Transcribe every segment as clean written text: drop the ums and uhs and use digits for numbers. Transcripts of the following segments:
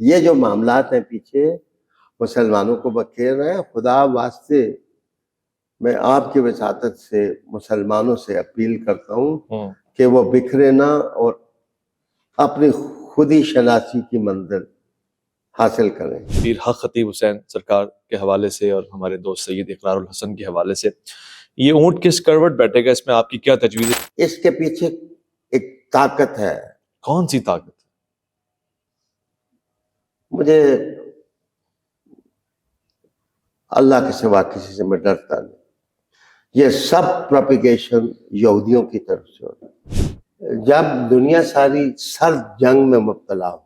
یہ جو معاملات ہیں پیچھے مسلمانوں کو بکھیر رہے ہیں. خدا واسطے میں آپ کی وساطت سے مسلمانوں سے اپیل کرتا ہوں کہ وہ بکھرے نہ اور اپنی خودی شناسی کی منزل حاصل کریں. پیر حق خطیب حسین سرکار کے حوالے سے اور ہمارے دوست سید اقرار الحسن کے حوالے سے یہ اونٹ کس کروٹ بیٹھے گا، اس میں آپ کی کیا تجویز ہے؟ اس کے پیچھے ایک طاقت ہے. کون سی طاقت؟ مجھے اللہ کے سوا کسی سے میں ڈرتا نہیں. یہ سب پروپیگیشن یہودیوں کی طرف سے ہوتا ہے. جب دنیا ساری سرد جنگ میں مبتلا ہو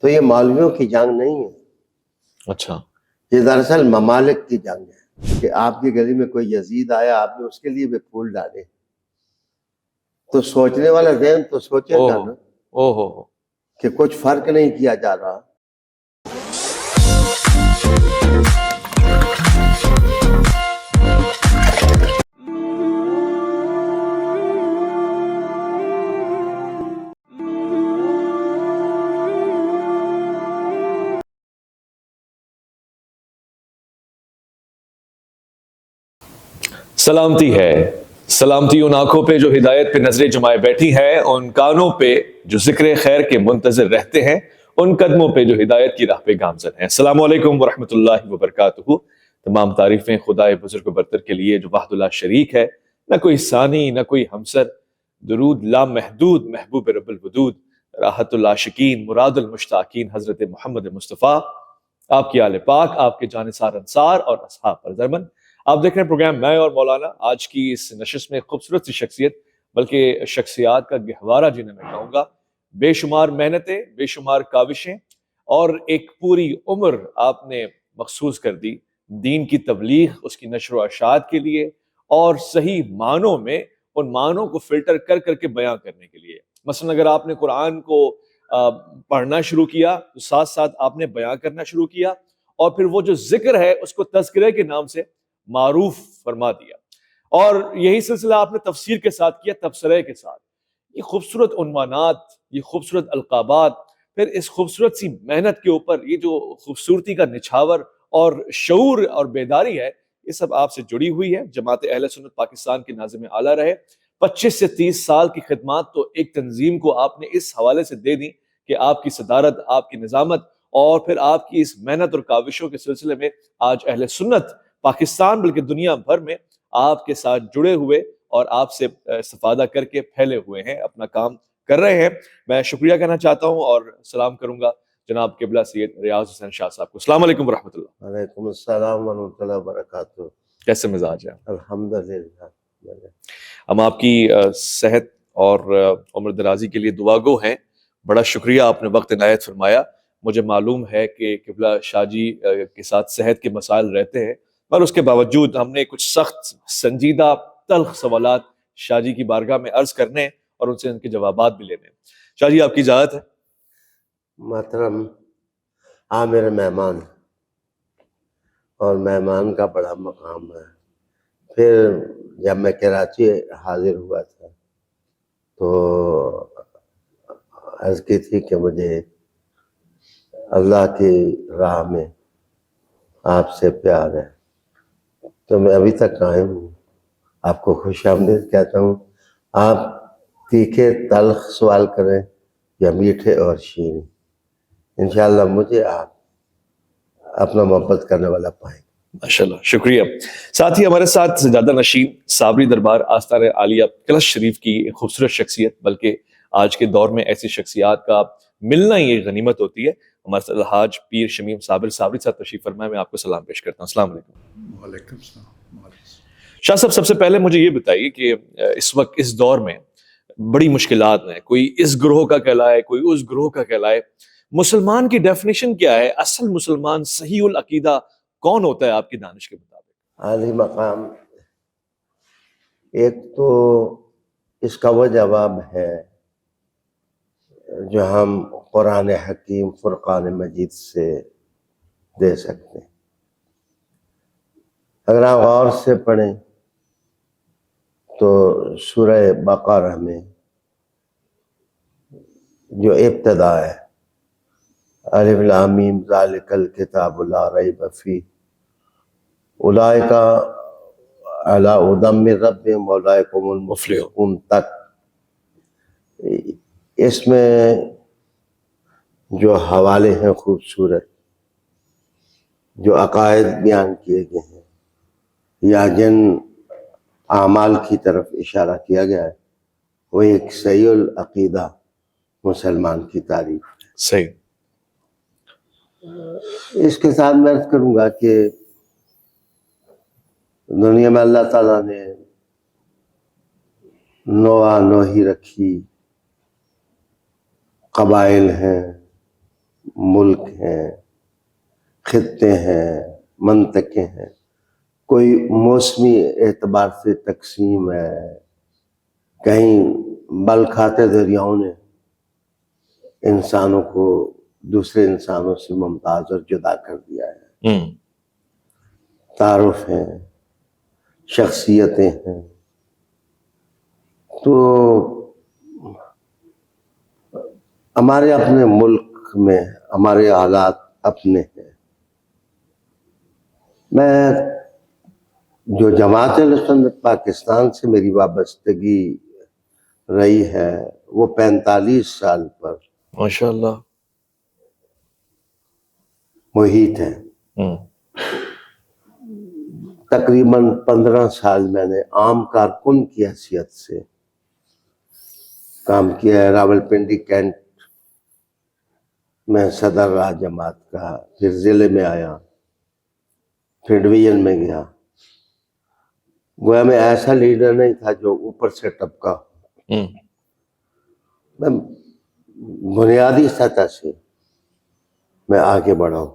تو یہ مولویوں کی جنگ نہیں ہے. اچھا، یہ دراصل ممالک کی جنگ ہے کہ آپ کی گلی میں کوئی یزید آیا، آپ نے اس کے لیے بھی پھول ڈالے تو سوچنے والا ذہن تو سوچے گا نا کہ کچھ فرق نہیں کیا جا رہا. سلامتی ہے، سلامتی ان آنکھوں پہ جو ہدایت پہ نظریں جمائے بیٹھی ہیں، ان کانوں پہ جو ذکر خیر کے منتظر رہتے ہیں، ان قدموں پہ جو ہدایت کی راہ پہ گامزن ہیں. السلام علیکم ورحمۃ اللہ وبرکاتہ. تمام تعریفیں خدائے بزرگ و برتر کے لیے جو وحدہ لا شریک ہے، نہ کوئی ثانی نہ کوئی ہمسر. درود لامحدود محبوب رب الودود، راحت العاشقین مراد المشتاقین حضرت محمد مصطفیٰ، آپ کی آل پاک، آپ کے جانثار انصار اور اصحاب پر زرمن. آپ دیکھ رہے ہیں پروگرام میں اور مولانا. آج کی اس نشست میں خوبصورت سی شخصیت، بلکہ شخصیات کا گہوارہ جنہیں میں کہوں گا. بے شمار محنتیں، بے شمار کاوشیں اور ایک پوری عمر آپ نے مخصوص کر دی دین کی تبلیغ، اس کی نشر و اشاعت کے لیے، اور صحیح معنوں میں ان معنوں کو فلٹر کر کر کے بیان کرنے کے لیے. مثلا اگر آپ نے قرآن کو پڑھنا شروع کیا تو ساتھ ساتھ آپ نے بیان کرنا شروع کیا، اور پھر وہ جو ذکر ہے اس کو تذکرے کے نام سے معروف فرما دیا، اور یہی سلسلہ آپ نے تفسیر کے ساتھ کیا، تبصرے کے ساتھ. یہ خوبصورت عنوانات، یہ خوبصورت القابات، پھر اس خوبصورت سی محنت کے اوپر یہ جو خوبصورتی کا نچھاور اور شعور اور بیداری ہے، یہ سب آپ سے جڑی ہوئی ہے. جماعت اہل سنت پاکستان کے ناظم اعلیٰ رہے. 25 سے 30 سال کی خدمات تو ایک تنظیم کو آپ نے اس حوالے سے دے دی کہ آپ کی صدارت، آپ کی نظامت اور پھر آپ کی اس محنت اور کاوشوں کے سلسلے میں آج اہل سنت پاکستان بلکہ دنیا بھر میں آپ کے ساتھ جڑے ہوئے اور آپ سے استفادہ کر کے پھیلے ہوئے ہیں، اپنا کام کر رہے ہیں. میں شکریہ کہنا چاہتا ہوں اور سلام کروں گا جناب قبلہ سید ریاض حسین شاہ صاحب کو. السلام علیکم ورحمۃ اللہ. وعلیکم السلام ورحمۃ اللہ وبرکاتہ. کیسے مزاج ہے؟ الحمدللہ. ہم آپ کی صحت اور عمر درازی کے لیے دعا گو ہیں. بڑا شکریہ، آپ نے وقت عنایت فرمایا. مجھے معلوم ہے کہ قبلہ شاہ جی کے ساتھ صحت کے مسائل رہتے ہیں، پر اس کے باوجود ہم نے کچھ سخت سنجیدہ تلخ سوالات شاہ جی کی بارگاہ میں عرض کرنے اور ان سے ان کے جوابات بھی لینے. شاہ جی آپ کی اجازت ہے؟ محترم عامر مہمان، اور مہمان کا بڑا مقام ہے. پھر جب میں کراچی حاضر ہوا تھا تو عرض کی تھی کہ مجھے اللہ کی راہ میں آپ سے پیار ہے، تو میں ابھی تک قائم ہوں. آپ کو خوش آمدید کہتا ہوں. آپ تیکھے تلخ سوال کریں یا میٹھے اور شیریں، انشاءاللہ مجھے آپ اپنا محبت کرنے والا پائیں. ماشاءاللہ، شکریہ. ساتھ ہی ہمارے ساتھ سجادہ نشین صابری دربار آستانہ عالیہ کلش شریف کی ایک خوبصورت شخصیت، بلکہ آج کے دور میں ایسی شخصیات کا ملنا ہی ایک غنیمت ہوتی ہے. ہمارے ساتھ الحاج پیر شمیم صابر صابری صاحب تشریف فرمائے. میں آپ کو سلام پیش کرتا ہوں. السلام علیکم. وعلیکم السلام. شاہ صاحب، سب سے پہلے مجھے یہ بتائیے کہ اس وقت اس دور میں بڑی مشکلات ہیں، کوئی اس گروہ کا کہلائے، کوئی اس گروہ کا کہلائے. مسلمان کی ڈیفینیشن کیا ہے؟ اصل مسلمان صحیح العقیدہ کون ہوتا ہے آپ کی دانش کے مطابق؟ عالی مقام ایک تو اس کا وہ جواب ہے جو ہم قرآن حکیم فرقان مجید سے دے سکتے ہیں. اگر آپ غور سے پڑھیں تو سورہ بقرہ میں جو ابتدا ہے الف لام میم ذالک الکتاب لا ریب فیہ اولئک علی ھدی من ربہم واولئک هم المفلحون تک. اس میں جو حوالے ہیں خوبصورت، جو عقائد بیان کیے گئے ہیں یا جن اعمال کی طرف اشارہ کیا گیا ہے، وہ ایک صحیح العقیدہ مسلمان کی تعریف ہے. صحیح. اس کے ساتھ میں عرض کروں گا کہ دنیا میں اللہ تعالیٰ نے نوع نوحی رکھی، قبائل ہیں، ملک ہیں، خطے ہیں، منطقے ہیں. کوئی موسمی اعتبار سے تقسیم ہے، کہیں بل کھاتے دریاؤں نے انسانوں کو دوسرے انسانوں سے ممتاز اور جدا کر دیا ہے. تعارف ہیں، شخصیتیں ہیں. تو ہمارے اپنے ملک میں ہمارے حالات اپنے ہیں. میں جو جماعت اہل سنت پاکستان سے میری وابستگی رہی ہے وہ 45 سال پر ماشاء اللہ محیط ہے. تقریباً 15 سال میں نے عام کارکن کی حیثیت سے کام کیا ہے. راولپنڈی کینٹ میں صدر رہا جماعت کا، پھر ضلع میں آیا، پھر ڈویژن میں گیا. گویا میں ایسا لیڈر نہیں تھا جو اوپر سے ٹپکا. میں بنیادی سطح سے میں آگے بڑھا ہوں،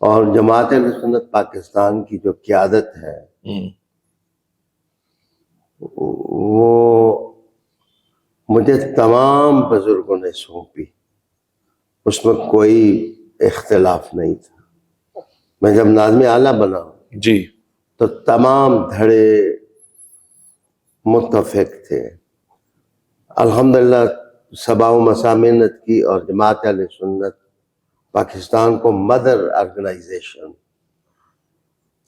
اور جماعت اہل سنت پاکستان کی جو قیادت ہے وہ مجھے تمام بزرگوں نے سونپی. اس میں کوئی اختلاف نہیں تھا. میں جب ناظم اعلیٰ بنا جی تو تمام دھڑے متفق تھے. الحمدللہ صباح و مساء محنت کی اور جماعت اہل سنت پاکستان کو مدر آرگنائزیشن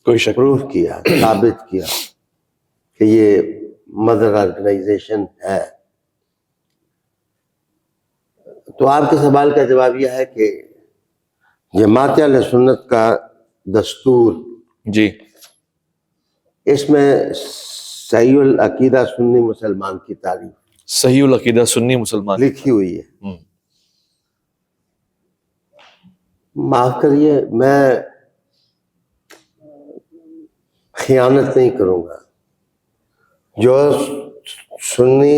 کوئی شک پروف کیا، ثابت کیا کہ یہ مدر آرگنائزیشن ہے. تو آپ کے سوال کا جواب یہ ہے کہ جماعت اہل سنت کا دستور جی اس میں صحیح العقیدہ سنی مسلمان کی تعریف صحیح العقیدہ سنی مسلمان لکھی ہوئی ہے. معاف کریے، میں خیانت نہیں کروں گا. جو سنی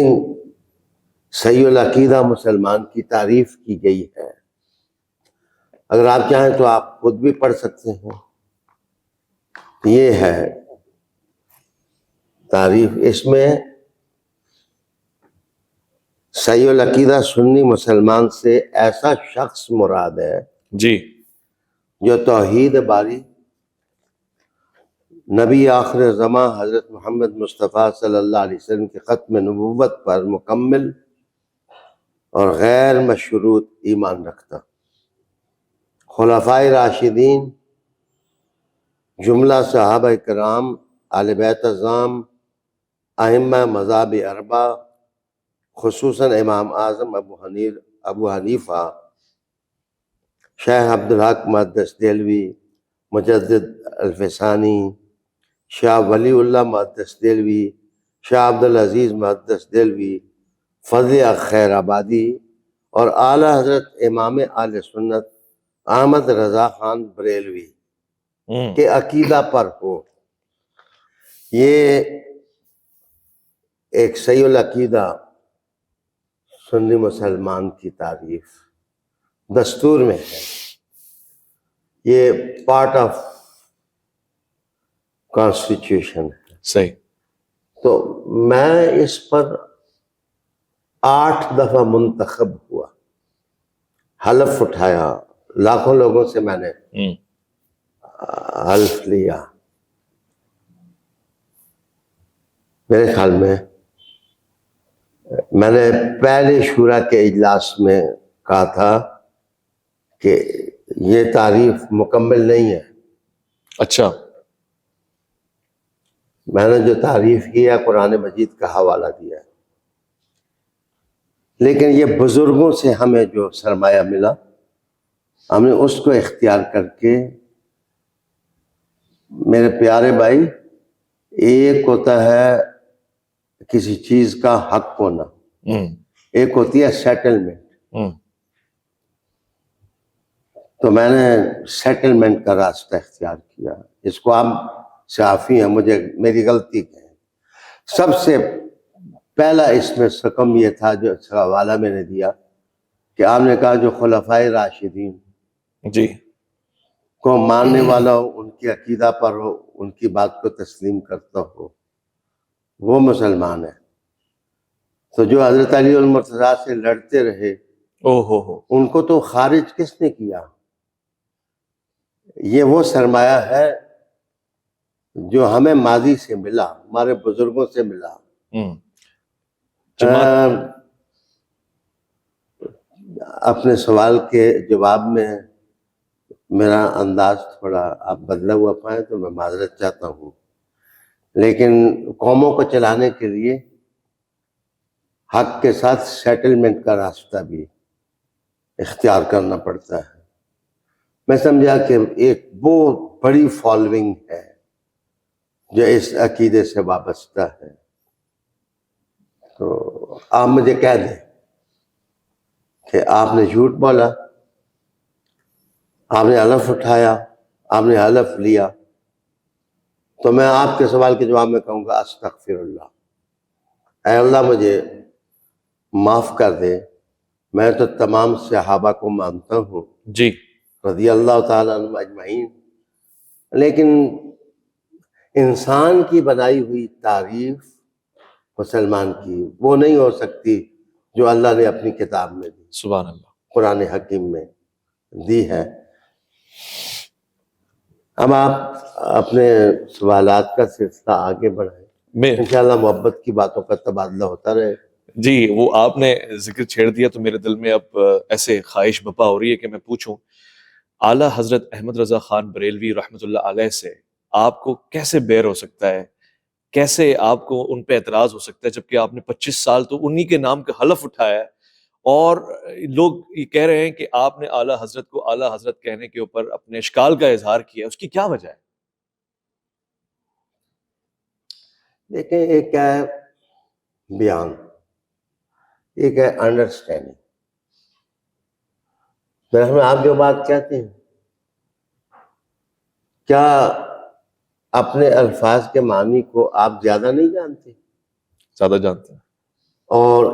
صحیح العقیدہ مسلمان کی تعریف کی گئی ہے، اگر آپ چاہیں تو آپ خود بھی پڑھ سکتے ہیں. یہ ہے تعریف. اس میں صحیح العقیدہ سنی مسلمان سے ایسا شخص مراد ہے جی جو توحید باری، نبی آخر زمان حضرت محمد مصطفیٰ صلی اللہ علیہ وسلم کے ختم نبوت پر مکمل اور غیر مشروط ایمان رکھتا. خلفائے راشدین، جملہ صحابہ کرام، اہل بیت اعظام، ائمہ مذاہب اربعہ، خصوصاً امام اعظم ابو حنیفہ، شیخ عبدالحق محدث دہلوی، مجدد الفسانی، شاہ ولی اللہ محدث دہلوی، شاہ عبدالعزیز محدث دہلوی، فضل خیر آبادی، اور اعلیٰ حضرت امام اہل سنت احمد رضا خان بریلوی کے عقیدہ پر ہو. یہ ایک صحیح العقیدہ سنی مسلمان کی تعریف دستور میں ہے. یہ پارٹ آف کانسٹیٹیوشن ہے. صحیح. تو میں اس پر 8 دفعہ منتخب ہوا، حلف اٹھایا، لاکھوں لوگوں سے میں نے حلف لیا. میرے خیال میں نے پہلے شورا کے اجلاس میں کہا تھا کہ یہ تعریف مکمل نہیں ہے. اچھا. میں نے جو تعریف کی ہے قرآن مجید کا حوالہ دیا ہے، لیکن یہ بزرگوں سے ہمیں جو سرمایہ ملا ہم نے اس کو اختیار کر کے. میرے پیارے بھائی، ایک ہوتا ہے کسی چیز کا حق ہونا، ایک ہوتی ہے سیٹلمنٹ. تو میں نے سیٹلمنٹ کا راستہ اختیار کیا. اس کو آپ صحافی ہیں، مجھے میری غلطی کہیں. سب سے پہلا اس میں سکم یہ تھا جو اس کا حوالہ میں نے دیا کہ آپ نے کہا جو خلفائے راشدین جی کو ماننے والا ہو، ان کی عقیدہ پر ہو، ان کی بات کو تسلیم کرتا ہو، وہ مسلمان ہے. تو جو حضرت علی المرتضیٰ سے لڑتے رہے ان کو تو خارج کس نے کیا؟ یہ وہ سرمایہ ہے جو ہمیں ماضی سے ملا، ہمارے بزرگوں سے ملا. اپنے سوال کے جواب میں میرا انداز تھوڑا آپ بدلا ہوا پائیں تو میں معذرت چاہتا ہوں، لیکن قوموں کو چلانے کے لیے حق کے ساتھ سیٹلمنٹ کا راستہ بھی اختیار کرنا پڑتا ہے. میں سمجھا کہ ایک بہت بڑی فالوئنگ ہے جو اس عقیدے سے وابستہ ہے. تو آپ مجھے کہہ دیں کہ آپ نے جھوٹ بولا، آپ نے حلف اٹھایا، آپ نے حلف لیا، تو میں آپ کے سوال کے جواب میں کہوں گا استغفر اللہ، اے اللہ مجھے معاف کر دے. میں تو تمام صحابہ کو مانتا ہوں جی رضی اللہ تعالیٰ عنہم اجمعین، لیکن انسان کی بنائی ہوئی تعریف مسلمان کی وہ نہیں ہو سکتی جو اللہ نے اپنی کتاب میں دی، سبحان اللہ. قرآن حکیم میں دی ہے. اب آپ اپنے سوالات کا سلسلہ آگے بڑھائیں، انشاءاللہ محبت کی باتوں کا تبادلہ ہوتا رہے. جی وہ آپ نے ذکر چھیڑ دیا تو میرے دل میں اب ایسے خواہش بپا ہو رہی ہے کہ میں پوچھوں اعلیٰ حضرت احمد رضا خان بریلوی رحمۃ اللہ علیہ سے آپ کو کیسے بیر ہو سکتا ہے، کیسے آپ کو ان پہ اعتراض ہو سکتا ہے، جبکہ آپ نے 25 سال تو انہی کے نام کا حلف اٹھایا ہے، اور لوگ یہ کہہ رہے ہیں کہ آپ نے اعلیٰ حضرت کو اعلیٰ حضرت کہنے کے اوپر اپنے اشکال کا اظہار کیا. اس کی کیا وجہ ہے؟ دیکھیں، ایک ہے بیان، ایک ہے انڈرسٹینڈنگ. آپ جو بات کہتے ہیں کیا اپنے الفاظ کے معنی کو آپ زیادہ نہیں جانتے؟ زیادہ جانتے ہیں. اور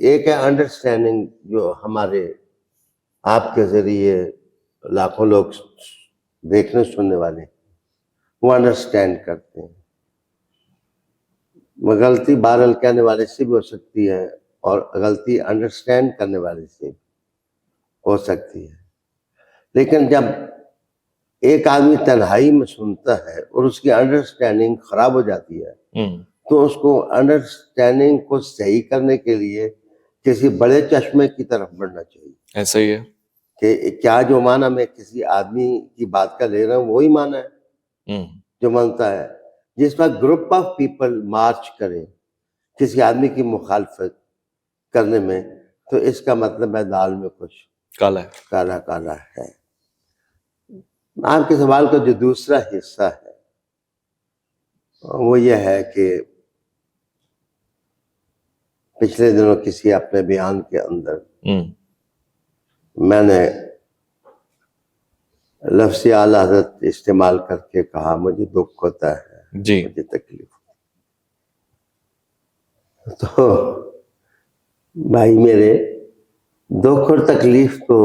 ایک ہے انڈرسٹینڈنگ جو ہمارے آپ کے ذریعے لاکھوں لوگ دیکھنے سننے والے وہ انڈرسٹینڈ کرتے ہیں. غلطی بہرحال کہنے والے سے بھی ہو سکتی ہے اور غلطی انڈرسٹینڈ کرنے والے سے بھی ہو سکتی ہے، لیکن جب ایک آدمی تنہائی میں سنتا ہے اور اس کی انڈرسٹینڈنگ خراب ہو جاتی ہے تو اس کو انڈرسٹینڈنگ کو صحیح کرنے کے لیے کسی بڑے چشمے کی طرف بڑھنا چاہیے. ایسا ہی ہے کہ کیا جو معنی میں کسی آدمی کی بات کا لے رہا ہوں وہی معنی ہے جو مانتا ہے. جس وقت گروپ آف پیپل مارچ کرے کسی آدمی کی مخالفت کرنے میں تو اس کا مطلب ہے دال میں کچھ کالا ہے. کالا کالا ہے. آپ کے سوال کا جو دوسرا حصہ ہے وہ یہ ہے کہ پچھلے دنوں کسی اپنے بیان کے اندر میں نے لفظ اعلیٰ حضرت استعمال کر کے کہا مجھے دکھ ہوتا ہے، جی مجھے تکلیف. تو بھائی میرے، دکھ اور تکلیف تو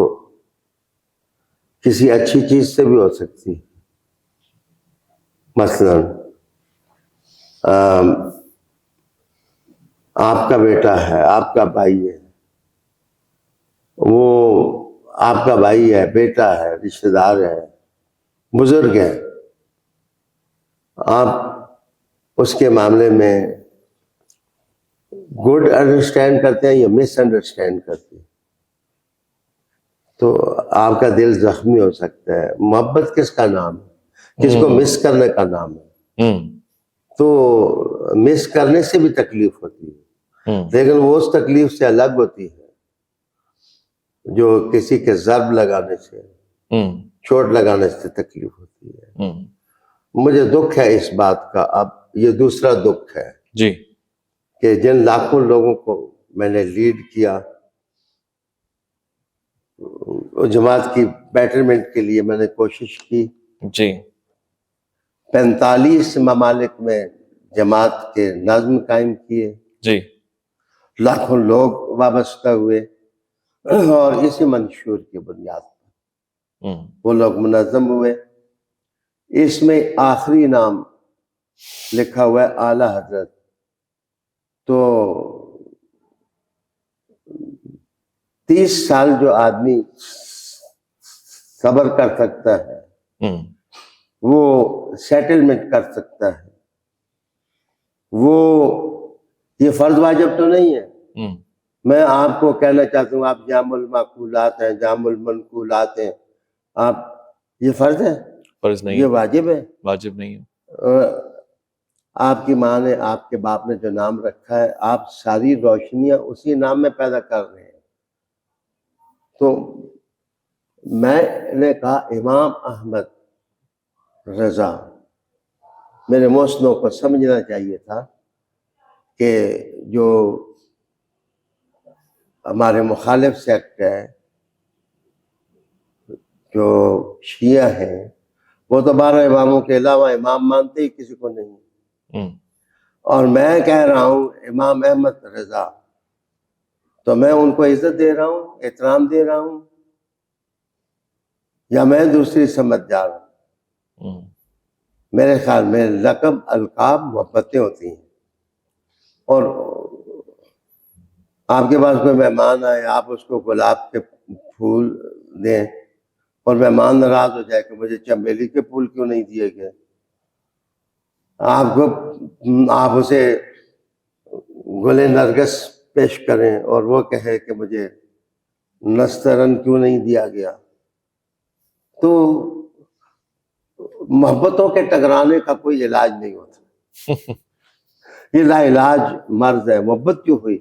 کسی اچھی چیز سے بھی ہو سکتی ہے. مثلا آپ کا بیٹا ہے، آپ کا بھائی ہے، وہ آپ کا بھائی ہے، بیٹا ہے، رشتہ دار ہے، بزرگ ہے، آپ اس کے معاملے میں گڈ انڈرسٹینڈ کرتے ہیں یا مس انڈرسٹینڈ کرتے ہیں؟ تو آپ کا دل زخمی ہو سکتا ہے. محبت کس کا نام ہے؟ کس کو مس کرنے کا نام ہے. تو مس کرنے سے بھی تکلیف ہوتی ہے، لیکن وہ اس تکلیف سے الگ ہوتی ہے جو کسی کے ضرب لگانے سے، چوٹ لگانے سے تکلیف ہوتی ہے. مجھے دکھ ہے اس بات کا. اب یہ دوسرا دکھ ہے جی کہ جن لاکھوں لوگوں کو میں نے لیڈ کیا، جماعت کی بیٹرمنٹ کے لیے میں نے کوشش کی. جی 45 ممالک میں جماعت کے نظم قائم کیے، جی لاکھوں لوگ وابستہ ہوئے، اور اسی منشور کی بنیاد پر وہ لوگ منظم ہوئے. اس میں آخری نام لکھا ہوا ہے اعلیٰ حضرت. تو 30 سال جو آدمی صبر کر سکتا ہے وہ سیٹلمنٹ کر سکتا ہے. وہ یہ فرض واجب تو نہیں ہے. میں آپ کو کہنا چاہتا ہوں آپ جامع المعقولات ہیں، جامع المنقولات ہیں. آپ یہ فرض ہے؟ فرض نہیں، یہ واجب ہے؟ واجب نہیں ہے. آپ کی ماں نے، آپ کے باپ نے جو نام رکھا ہے، آپ ساری روشنیاں اسی نام میں پیدا کر رہے ہیں. تو میں نے کہا امام احمد رضا، میرے محسنوں کو سمجھنا چاہیے تھا کہ جو ہمارے مخالف سیکٹ ہے، جو شیعہ ہیں، وہ تو 12 اماموں کے علاوہ امام مانتے ہی کسی کو نہیں. اور میں کہہ رہا ہوں امام احمد رضا، تو میں ان کو عزت دے رہا ہوں، احترام دے رہا ہوں، یا میں دوسری سمجھ جا رہا ہوں؟ میرے خیال میں لقب القاب محبتیں ہوتی ہیں. اور آپ کے پاس کوئی مہمان آئے، آپ اس کو گلاب کے پھول دیں اور مہمان ناراض ہو جائے کہ مجھے چمیلی کے پھول کیوں نہیں دیے گئے. آپ اسے گل نرگس پیش کریں اور وہ کہے کہ مجھے نسترن کیوں نہیں دیا گیا. تو محبتوں کے ٹکرانے کا کوئی علاج نہیں ہوتا. یہ لا علاج مرض ہے. محبت کیوں ہوئی؟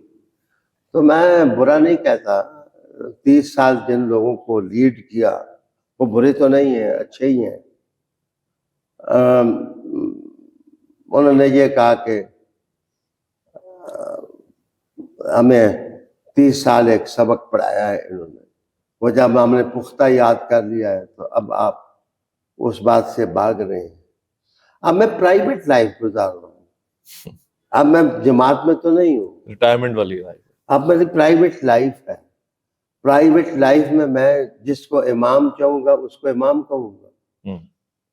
تو میں برا نہیں کہتا. 30 سال جن لوگوں کو لیڈ کیا وہ برے تو نہیں ہیں، اچھے ہی ہیں. انہوں نے یہ کہا کہ ہمیں 30 سال ایک سبق پڑھایا ہے انہوں نے، وہ جب ہم نے پختہ یاد کر لیا ہے تو اب آپ اس بات سے بھاگ رہے ہیں. اب میں پرائیویٹ لائف گزار رہا ہوں. اب میں جماعت میں تو نہیں ہوں، ریٹائرمنٹ والی لائف. اب میری پرائیویٹ لائف ہے. پرائیویٹ لائف میں جس کو امام چاہوں گا اس کو امام کہوں گا،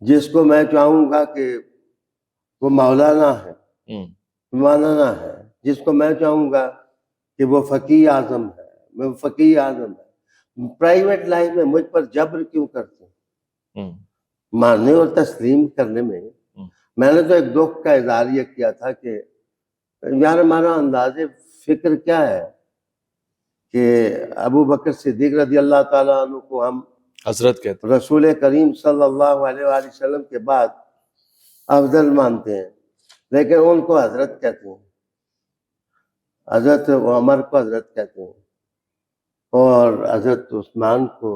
جس کو میں چاہوں گا کہ وہ مولانا ہے، مولانا ہے، جس کو میں چاہوں گا کہ وہ فقیہ اعظم ہے، میں فقیہ اعظم ہے. پرائیویٹ لائف میں مجھ پر جبر کیوں کرتے ہیں؟ ماننے اور تسلیم کرنے میں میں نے تو ایک دکھ کا اظہار یہ کیا تھا کہ یار ہمارا انداز فکر کیا ہے کہ ابو بکر صدیق رضی اللہ تعالیٰ عنہ کو ہم حضرت کہتے رسول کریم صلی اللہ علیہ وآلہ وسلم کے بعد افضل مانتے ہیں، لیکن ان کو حضرت کہتے ہیں. حضرت عمر کو حضرت کہتے ہیں، اور حضرت عثمان کو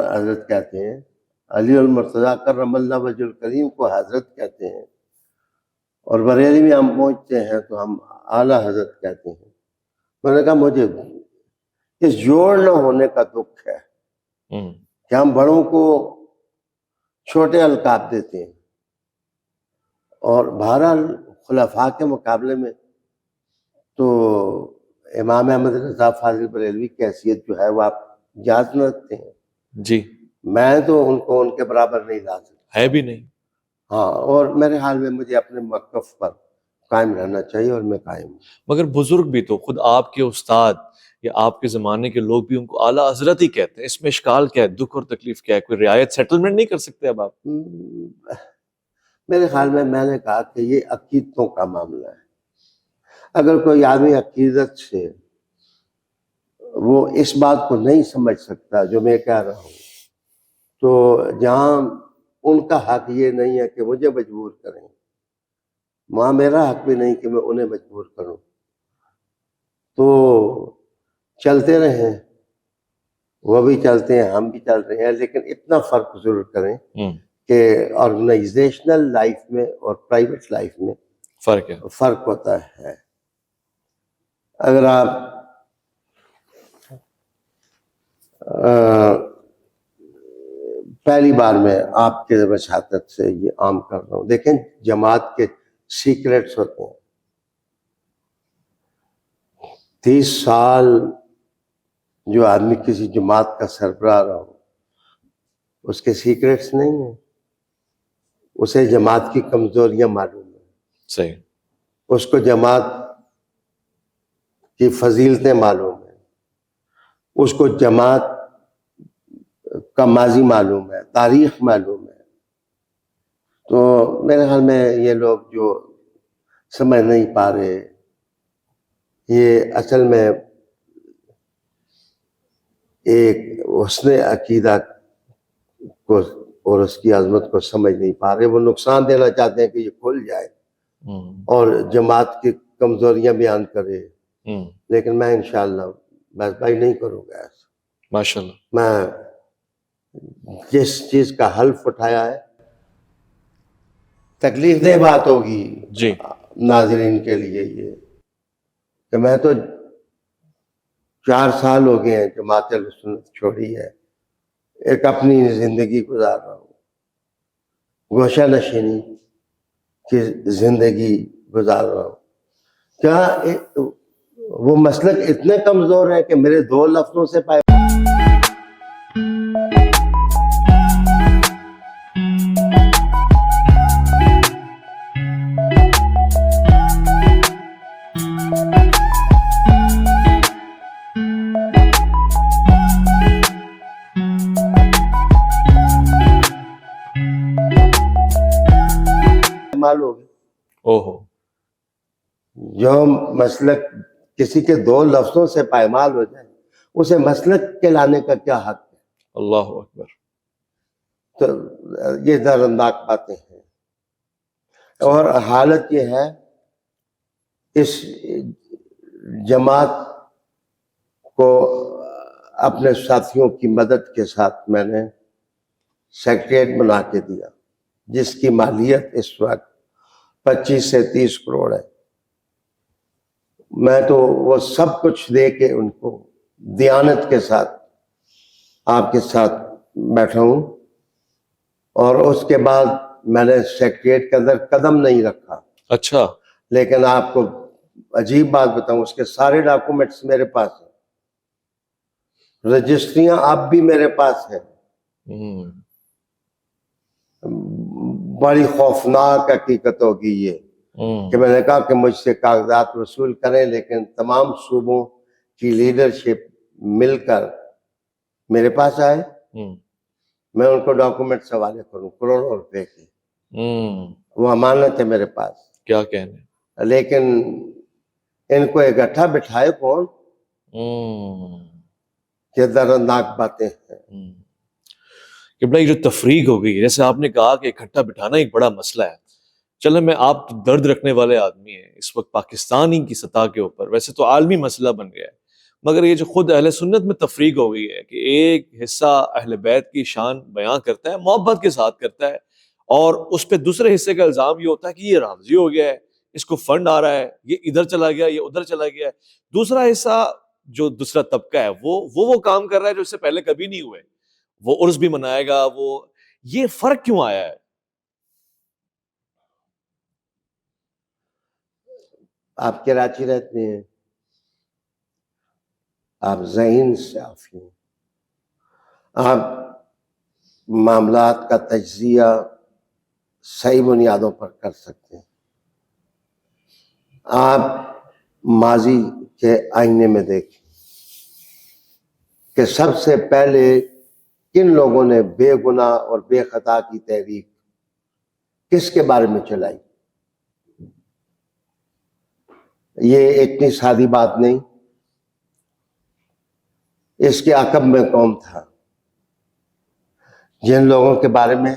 حضرت کہتے ہیں. علی المرتضیٰ کرم اللہ وجہ الکریم کو حضرت کہتے ہیں. اور بریلی میں ہم پہنچتے ہیں تو ہم اعلیٰ حضرت کہتے ہیں. میں نے کہا مجھے اس جوڑ نہ ہونے کا دکھ ہے کہ ہم بڑوں کو چھوٹے القاب دیتے ہیں. اور بہرحال خلفاء کے مقابلے میں تو امام احمد رضا فاضل بریلوی کی حیثیت جو ہے وہ آپ یاد نہ رکھتے ہیں. جی میں تو ان کو ان کے برابر نہیں لا سکتا، ہے بھی نہیں. ہاں. اور میرے حال میں مجھے اپنے موقف پر قائم رہنا چاہیے اور میں قائم ہوں. مگر بزرگ بھی تو خود آپ کے استاد یا آپ کے زمانے کے لوگ بھی ان کو اعلیٰ حضرت ہی کہتے ہیں. اس میں اشکال کیا ہے؟ دکھ اور تکلیف کیا ہے؟ کوئی رعایت سیٹلمنٹ نہیں کر سکتے اب آپ؟ میرے خیال میں نے کہا کہ یہ عقیدتوں کا معاملہ ہے. اگر کوئی آدمی عقیدت سے وہ اس بات کو نہیں سمجھ سکتا جو میں کہہ رہا ہوں، تو جہاں ان کا حق یہ نہیں ہے کہ مجھے مجبور کریں، وہاں میرا حق بھی نہیں کہ میں انہیں مجبور کروں. تو چلتے رہیں، وہ بھی چلتے ہیں، ہم بھی چل رہے ہیں، لیکن اتنا فرق ضرور کریں کہ آرگنائزیشنل لائف میں اور پرائیویٹ لائف میں فرق ہے. فرق ہوتا ہے. اگر آپ پہلی بار میں آپ کے وساطت سے یہ عام کر رہا ہوں، دیکھیں جماعت کے سیکریٹس ہوتے ہیں. 30 سال جو آدمی کسی جماعت کا سربراہ رہا ہو، اس کے سیکریٹس نہیں ہیں. اسے جماعت کی کمزوریاں معلوم ہیں، صحیح. اس کو جماعت کی فضیلتیں معلوم ہیں، اس کو جماعت کا ماضی معلوم ہے، تاریخ معلوم ہے. تو میرے خیال میں یہ لوگ جو سمجھ نہیں پا رہے، یہ اصل میں ایک حسن عقیدہ کو اور اس کی عظمت کو سمجھ نہیں پا رہے. وہ نقصان دینا چاہتے ہیں کہ یہ کھل جائے اور جماعت کی کمزوریاں بیان کرے، لیکن میں انشاءاللہ بس بھائی نہیں کروں گا ایسا. ماشاءاللہ. میں جس چیز کا حلف اٹھایا ہے، تکلیف دہ بات ہوگی جی. ناظرین کے لیے یہ کہ میں تو 4 سال ہو گئے ہیں جماعت اہل سنت چھوڑی ہے، ایک اپنی زندگی گزار رہا ہوں، گوشہ نشینی کی زندگی گزار رہا ہوں. کیا وہ مسلک اتنے کمزور ہے کہ میرے 2 لفظوں سے پائے ہوگی؟ جو مسلک کسی کے 2 لفظوں سے پائمال ہو جائے، اسے مسلک کہلانے کا کیا حق ہے؟ اللہ اکبر. تو یہ درنداک باتیں ہیں. اور حالت یہ ہے، اس جماعت کو اپنے ساتھیوں کی مدد کے ساتھ میں نے سیکریٹریٹ بنا کے دیا، جس کی مالیت اس وقت 25 سے 30 کروڑ ہے. میں تو وہ سب کچھ دے کے ان کو دیانت کے ساتھ آپ کے ساتھ بیٹھا ہوں، اور اس کے بعد میں نے سیکریٹریٹ کے اندر قدم نہیں رکھا. اچھا. لیکن آپ کو عجیب بات بتاؤں، اس کے سارے ڈاکومنٹس میرے پاس ہیں، رجسٹریاں اب بھی میرے پاس ہیں. بڑی خوفناک حقیقت ہوگی یہ کہ میں نے کہا کہ مجھ سے کاغذات وصول کریں، لیکن تمام صوبوں کی لیڈرشپ مل کر میرے پاس آئے، میں ان کو ڈاکومنٹس حوالے کروں کروڑوں روپے کے. وہ امانت ہے میرے پاس. کیا کہنے. لیکن ان کو اکٹھا بٹھائے کون؟ یہ درنداک باتیں ہیں. کہ بڑا یہ جو تفریق ہو گئی، جیسے آپ نے کہا کہ اکٹھا بٹھانا ایک بڑا مسئلہ ہے. چلیں، میں آپ درد رکھنے والے آدمی ہیں اس وقت پاکستانی کی سطح کے اوپر، ویسے تو عالمی مسئلہ بن گیا ہے، مگر یہ جو خود اہل سنت میں تفریق ہو گئی ہے کہ ایک حصہ اہل بیت کی شان بیان کرتا ہے، محبت کے ساتھ کرتا ہے، اور اس پہ دوسرے حصے کا الزام یہ ہوتا ہے کہ یہ رافضی ہو گیا ہے، اس کو فنڈ آ رہا ہے، یہ ادھر چلا گیا، یہ ادھر چلا گیا ہے. دوسرا حصہ جو دوسرا طبقہ ہے وہ کام کر رہا ہے جو اس سے پہلے کبھی نہیں ہوئے، وہ عرس بھی منائے گا. یہ فرق کیوں آیا ہے؟ آپ کراچی رہتے ہیں، آپ ذہین سے عافی ہیں، آپ معاملات کا تجزیہ صحیح بنیادوں پر کر سکتے ہیں. آپ ماضی کے آئینے میں دیکھیں کہ سب سے پہلے کن لوگوں نے بے گناہ اور بے خطا کی تحریک کس کے بارے میں چلائی. یہ اتنی سادی بات نہیں. اس کے عقب میں قوم تھا جن لوگوں کے بارے میں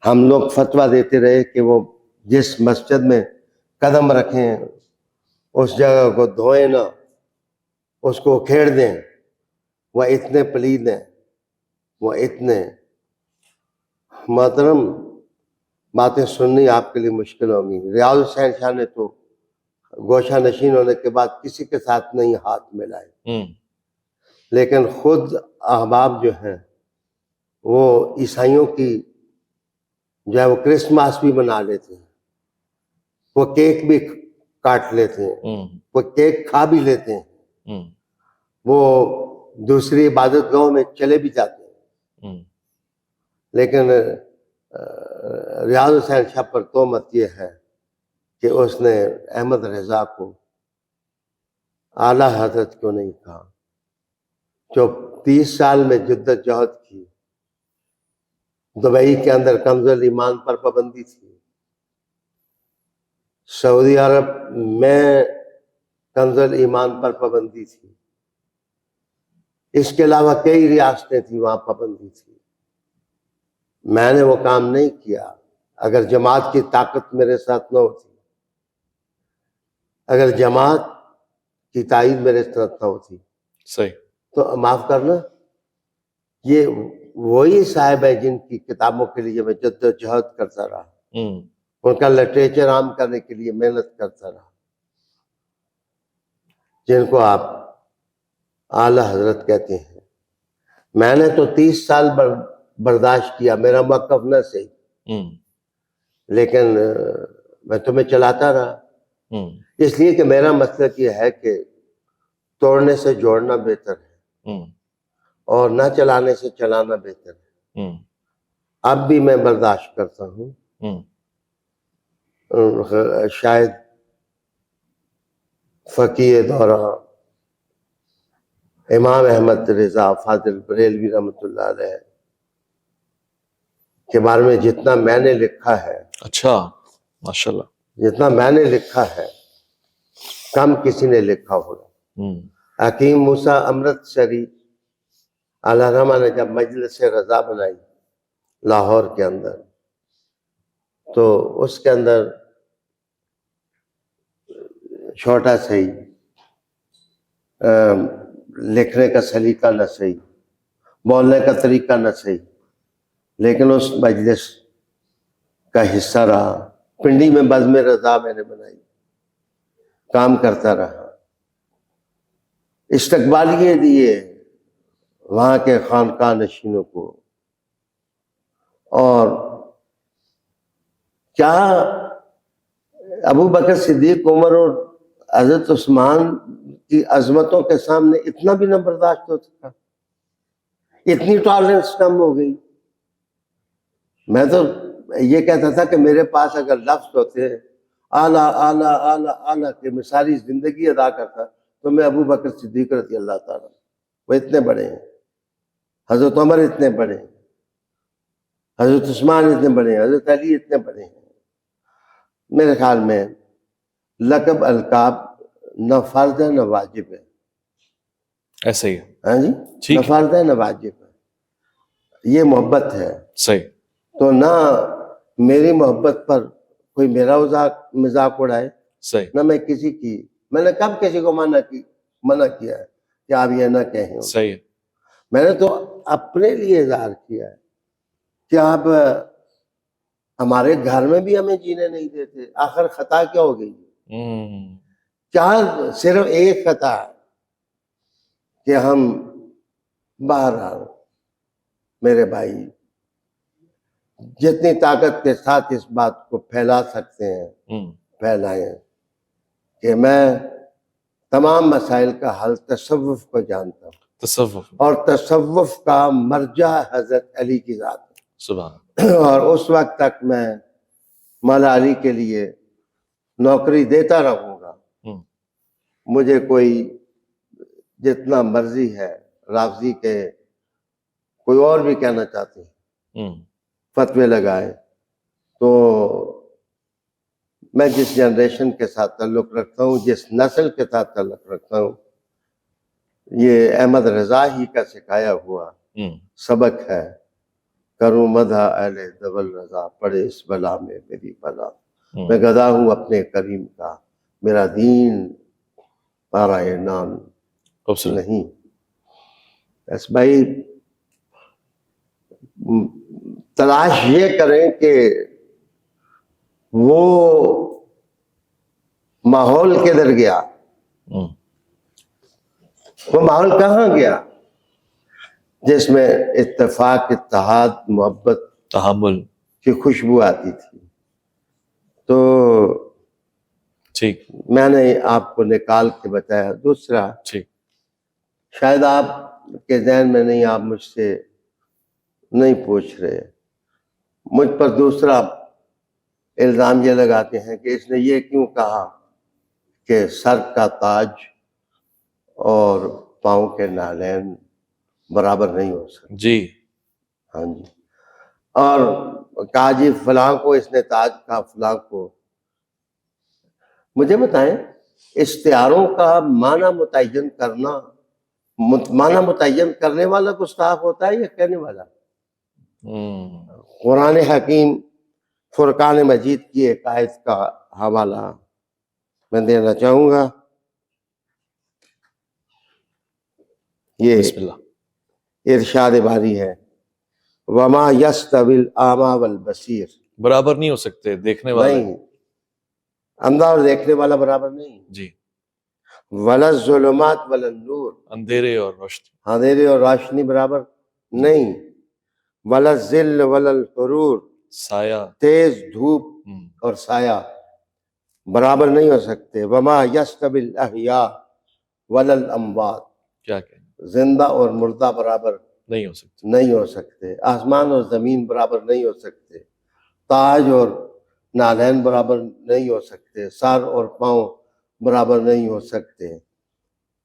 ہم لوگ فتویٰ دیتے رہے کہ وہ جس مسجد میں قدم رکھیں اس جگہ کو دھوئیں نہ، اس کو کھیڑ دیں، وہ اتنے پلید ہیں، وہ اتنے محترم، باتیں سننی آپ کے لیے مشکل ہوگی۔ ریاض الحسین شاہ نے تو گوشہ نشین ہونے کے بعد کسی کے ساتھ نہیں ہاتھ ملائے، لیکن خود احباب جو ہیں وہ عیسائیوں کی جو ہے وہ کرسمس بھی منا لیتے ہیں، وہ کیک بھی کاٹ لیتے ہیں، وہ کیک کھا بھی لیتے ہیں، وہ دوسری عبادت گاہوں میں چلے بھی جاتے ہیں، لیکن ریاض حسین شاہ پر تہمت یہ ہے کہ اس نے احمد رضا کو اعلیٰ حضرت کیوں نہیں کہا، جو 30 سال میں جدت جہد کی، دبئی کے اندر کنز ایمان پر پابندی تھی، سعودی عرب میں کنز ایمان پر پابندی تھی، اس کے علاوہ کئی ریاستیں تھیں وہاں پابندی تھی، میں نے وہ کام نہیں کیا۔ اگر جماعت کی طاقت میرے ساتھ نہ ہوتی، اگر جماعت کی تائید میرے ساتھ نہ ہوتی صحیح، تو معاف کرنا، یہ وہی صاحب ہے جن کی کتابوں کے لیے میں جد و جہد کرتا رہا، ان کا لٹریچر عام کرنے کے لیے محنت کرتا رہا، جن کو آپ اعلیٰ حضرت کہتے ہیں۔ میں نے تو 30 سال برداشت کیا، میرا موقف نہ صحیح، لیکن میں تمہیں چلاتا رہا، اس لیے کہ میرا مطلب یہ ہے کہ توڑنے سے جوڑنا بہتر ہے اور نہ چلانے سے چلانا بہتر ہے۔ اب بھی میں برداشت کرتا ہوں، شاید فقیہ دورہ امام احمد رضا فاضل بریلوی رحمۃ اللہ علیہ کے بارے میں جتنا میں نے لکھا ہے، اچھا، ماشاءاللہ، جتنا میں نے لکھا ہے کم کسی نے لکھا ہوگا۔ حکیم موسیٰ امرت سری اعلیٰ رحمہ نے جب مجلس رضا بنائی لاہور کے اندر، تو اس کے اندر چھوٹا صحیح، لکھنے کا سلیقہ نہ صحیح، بولنے کا طریقہ نہ صحیح، لیکن اس مجلس کا حصہ رہا۔ پنڈی میں بزم رضا میں نے بنائی، کام کرتا رہا، استقبالیے دیے وہاں کے خانقاہ نشینوں کو، اور کیا ابو بکر صدیق، عمر اور حضرت عثمان کی عظمتوں کے سامنے اتنا بھی نہ برداشت ہو سکا؟ اتنی ٹالرنس کم ہو گئی۔ میں تو یہ کہتا تھا کہ میرے پاس اگر لفظ ہوتے اعلیٰ اعلیٰ اعلیٰ اعلیٰ کہ میں ساری زندگی ادا کرتا تو میں ابو بکر صدیق رضی اللہ تعالیٰ، وہ اتنے بڑے ہیں، حضرت عمر اتنے بڑے ہیں، حضرت عثمان اتنے بڑے ہیں، حضرت علی اتنے بڑے ہیں۔ میرے خیال میں لقب القاب نہ فرض ہے نہ واجب ہے، ایسا ہی ہے، ہاں جی، نہ فرض ہے نہ واجب ہے، یہ محبت ہے۔ صحیح، تو نہ میری محبت پر کوئی میرا مذاق اڑائے، صحیح، نہ میں کسی کی، میں نے کب کسی کو منع کیا ہے کہ آپ یہ نہ کہیں؟ صحیح، میں نے تو اپنے لیے اظہار کیا ہے کہ آپ ہمارے گھر میں بھی ہمیں جینے نہیں دیتے، آخر خطا کیا ہو گئی؟ کیا صرف ایک خطا ہے کہ ہم بہرحال میرے بھائی جتنی طاقت کے ساتھ اس بات کو پھیلا سکتے ہیں پھیلائیں کہ میں تمام مسائل کا حل تصوف کو جانتا ہوں، تصوف، اور تصوف کا مرجع حضرت علی کی ذات ہے، سبحان، اور اس وقت تک میں مولا علی کے لیے نوکری دیتا رہوں گا۔ مجھے کوئی جتنا مرضی ہے رافضی کے کوئی اور بھی کہنا چاہتے ہیں، فتوے لگائے، تو میں جس جنریشن کے ساتھ تعلق رکھتا ہوں، جس نسل کے ساتھ تعلق رکھتا ہوں، یہ احمد رضا ہی کا سکھایا ہوا سبق ہے. کروں مدح اہل دول رضا، پڑے اس بلا میں میری بلا. میں گدا ہوں اپنے کریم کا، میرا دین پارائے نان نہیں. بس بھائی تلاش یہ کریں کہ وہ ماحول کدھر گیا، وہ ماحول کہاں گیا جس میں اتفاق، اتحاد، محبت، تحمل کی خوشبو آتی تھی. تو ٹھیک میں نے آپ کو نکال کے بتایا. دوسرا ٹھیک شاید آپ کے ذہن میں نہیں، آپ مجھ سے نہیں پوچھ رہے. مجھ پر دوسرا الزام یہ لگاتے ہیں کہ اس نے یہ کیوں کہا کہ سر کا تاج اور پاؤں کے نالین برابر نہیں ہو سکتے. جی ہاں جی. اور کہا جی فلاں کو اس نے تاج کہا، فلاں کو. مجھے بتائیں استعاروں کا معنی متعین کرنا، معنی متعین کرنے والا گستاخ ہوتا ہے یا کہنے والا؟ قرآن حکیم فرقان مجید کی ایک آیت کا حوالہ میں دینا چاہوں گا. یہ بسم اللہ. ارشاد باری ہے، وما یستوی الاعمی والبصیر. برابر نہیں ہو سکتے دیکھنے والے. نہیں، اندھا اور دیکھنے والا برابر نہیں. جی. ولا الظلمات ولا النور. اندھیرے اور روشنی. اندھیرے اور روشنی برابر نہیں. ولا الظل ولا الحرور. سایہ. تیز دھوپ اور سایہ برابر نہیں ہو سکتے. وما یستوی الاحیاء ولا الاموات. کیا کہیں، زندہ اور مردہ برابر نہیں ہو سکتے. نہیں ہو سکتے. آسمان اور زمین برابر نہیں ہو سکتے. تاج اور نالین برابر نہیں ہو سکتے. سر اور پاؤں برابر نہیں ہو سکتے.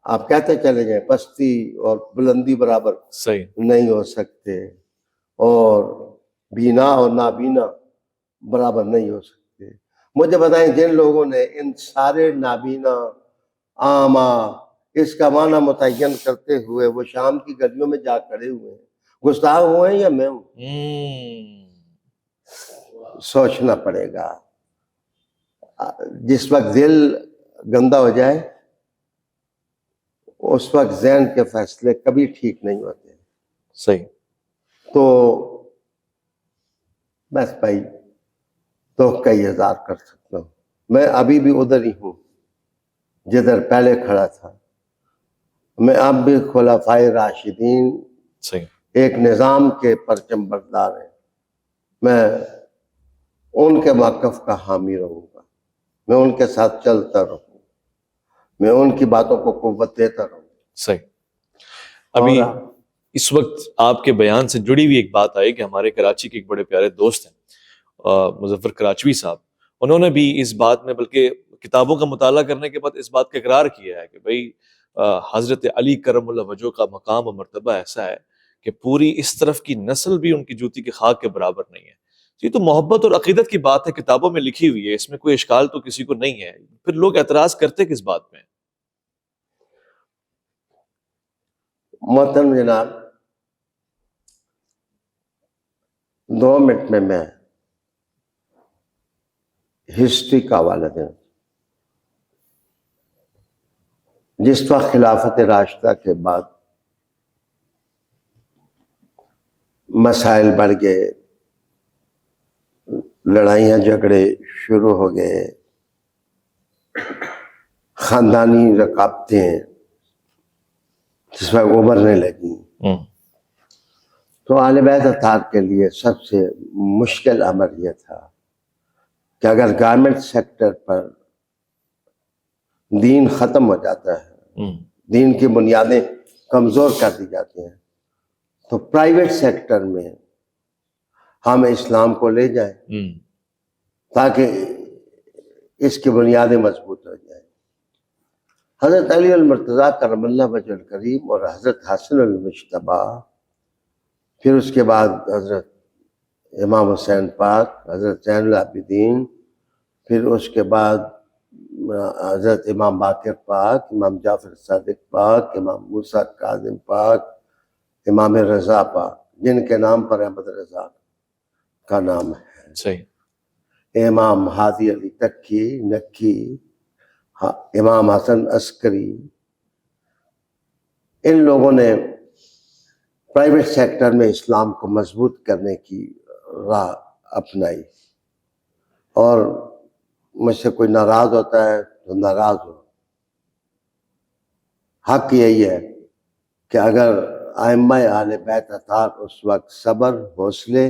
آپ کہتے چلے جائیں پستی اور بلندی برابر صحیح نہیں ہو سکتے. اور بینا اور نابینا برابر نہیں ہو سکتے. مجھے بتائیں جن لوگوں نے ان سارے نابینا، اعمیٰ، اس کا معنی متعین کرتے ہوئے وہ شام کی گلیوں میں جا کھڑے ہوئے ہیں، گستاخ ہوئے ہیں یا میں ہوں؟ سوچنا پڑے گا. جس وقت دل گندا ہو جائے اس وقت ذہن کے فیصلے کبھی ٹھیک نہیں ہوتے. صحیح. تو بس بھائی تو کئی ہزار کر سکتا ہوں. میں ابھی بھی ادھر ہی ہوں جدھر پہلے کھڑا تھا. میں اب بھی خلفائے راشدین صحیح. ایک نظام کے پرچم بردار ہیں. میں ان کے موقف کا حامی رہوں گا. میں ان کے ساتھ چلتا رہوں. میں ان کی باتوں کو قوت دیتا رہوں. صحیح. ابھی اس وقت آپ کے بیان سے جڑی ہوئی ایک بات آئی کہ ہمارے کراچی کے ایک بڑے پیارے دوست ہیں مظفر کراچوی صاحب. انہوں نے بھی اس بات میں، بلکہ کتابوں کا مطالعہ کرنے کے بعد اس بات کا اقرار کیا ہے کہ بھئی حضرت علی کرم اللہ وجہہ کا مقام و مرتبہ ایسا ہے کہ پوری اس طرف کی نسل بھی ان کی جوتی کی خاک کے برابر نہیں ہے. یہ تو محبت اور عقیدت کی بات ہے، کتابوں میں لکھی ہوئی ہے، اس میں کوئی اشکال تو کسی کو نہیں ہے. پھر لوگ اعتراض کرتے کس بات میں؟ محترم جناب، 2 منٹ میں ہسٹری کا حوالہ دیں. جس وقت خلافت راشدہ کے بعد مسائل بڑھ گئے، لڑائیاں جھگڑے شروع ہو گئے، خاندانی رکاوٹیں جس وقت ابھرنے لگیں، تو اہل بیت اطہار کے لیے سب سے مشکل امر یہ تھا کہ اگر گارمنٹ سیکٹر پر دین ختم ہو جاتا ہے، دین کی بنیادیں کمزور کر دی جاتی ہیں، تو پرائیویٹ سیکٹر میں ہم اسلام کو لے جائیں تاکہ اس کی بنیادیں مضبوط ہو جائیں. حضرت علی المرتضیٰ کرم اللہ وجہ الکریم اور حضرت حسن المجتبیٰ، پھر اس کے بعد حضرت امام حسین پاک، حضرت زین العابدین، پھر اس کے بعد حضرت امام باقر پاک، امام جعفر صادق پاک، امام موسیٰ کاظم پاک، امام رضا پاک، جن کے نام پر احمد رضا کا نام ہے، صحیح، امام ہادی علی تکی نکی، امام حسن عسکری، ان لوگوں نے پرائیویٹ سیکٹر میں اسلام کو مضبوط کرنے کی راہ اپنائی، اور مجھ سے کوئی ناراض ہوتا ہے تو ناراض ہو، حق یہی ہے کہ اگر ائمہ اہل بیت اطہار اس وقت صبر، حوصلے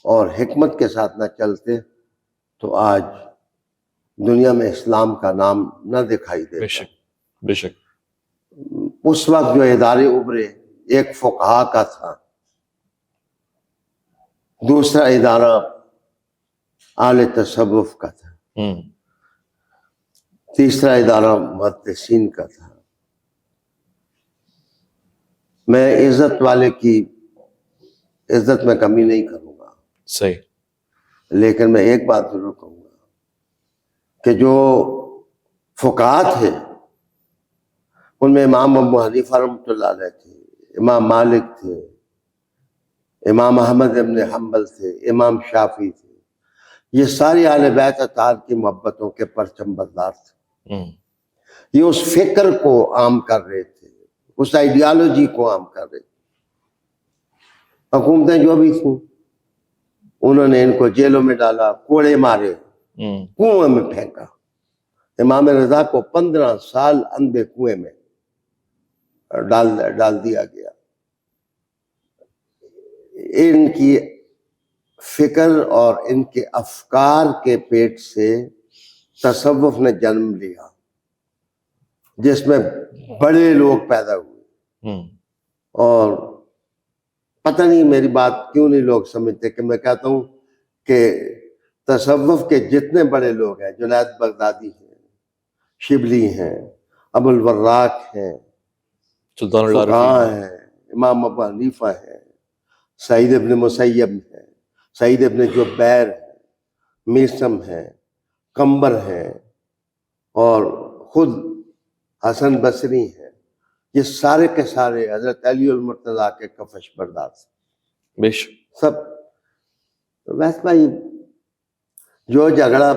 اور حکمت کے ساتھ نہ چلتے تو آج دنیا میں اسلام کا نام نہ دکھائی بے دیتا۔ شک، بے شک، اس وقت جو ادارے ابھرے، ایک فقہا کا تھا، دوسرا ادارہ اہل تصوف کا تھا، تیسرا ادارہ محدثین کا تھا۔ میں عزت والے کی عزت میں کمی نہیں کروں گا، صحیح، لیکن میں ایک بات ضرور کہوں گا کہ جو فقہا تھے ان میں امام ابو حنیفہ رحمۃ اللہ علیہ تھے، امام مالک تھے، امام احمد ابن حنبل تھے، امام شافعی تھے، یہ ساری اہل بیت اطہار کی محبتوں کے پرچم بردار تھے۔ یہ اس فکر کو عام کر رہے تھے، اس آئیڈیالوجی کو عام کر رہے تھے۔ حکومتیں جو بھی تھیں انہوں نے ان کو جیلوں میں ڈالا، کوڑے مارے، کنویں میں پھینکا۔ امام رضا کو 15 سال اندھے کنویں میں ڈال دیا گیا۔ ان کی فکر اور ان کے افکار کے پیٹ سے تصوف نے جنم لیا، جس میں بڑے لوگ پیدا ہوئے۔ اور پتہ نہیں میری بات کیوں نہیں لوگ سمجھتے کہ میں کہتا ہوں کہ تصوف کے جتنے بڑے لوگ ہیں، جنید بغدادی ہیں، شبلی ہیں، ابو الوراق ہیں، سلطان فقہا العارفین، ہیں، امام ابو حنیفہ ہیں، سعید ابن مسیب ہیں، سعید ابن جبیر ہیں، میسم ہیں، قمبر ہیں، اور خود حسن بصری ہیں۔ یہ سارے کے سارے حضرت علی المرتضیٰ کے کفش بردار تھے، بے شک، سب۔ ویسے بھائی جو جھگڑا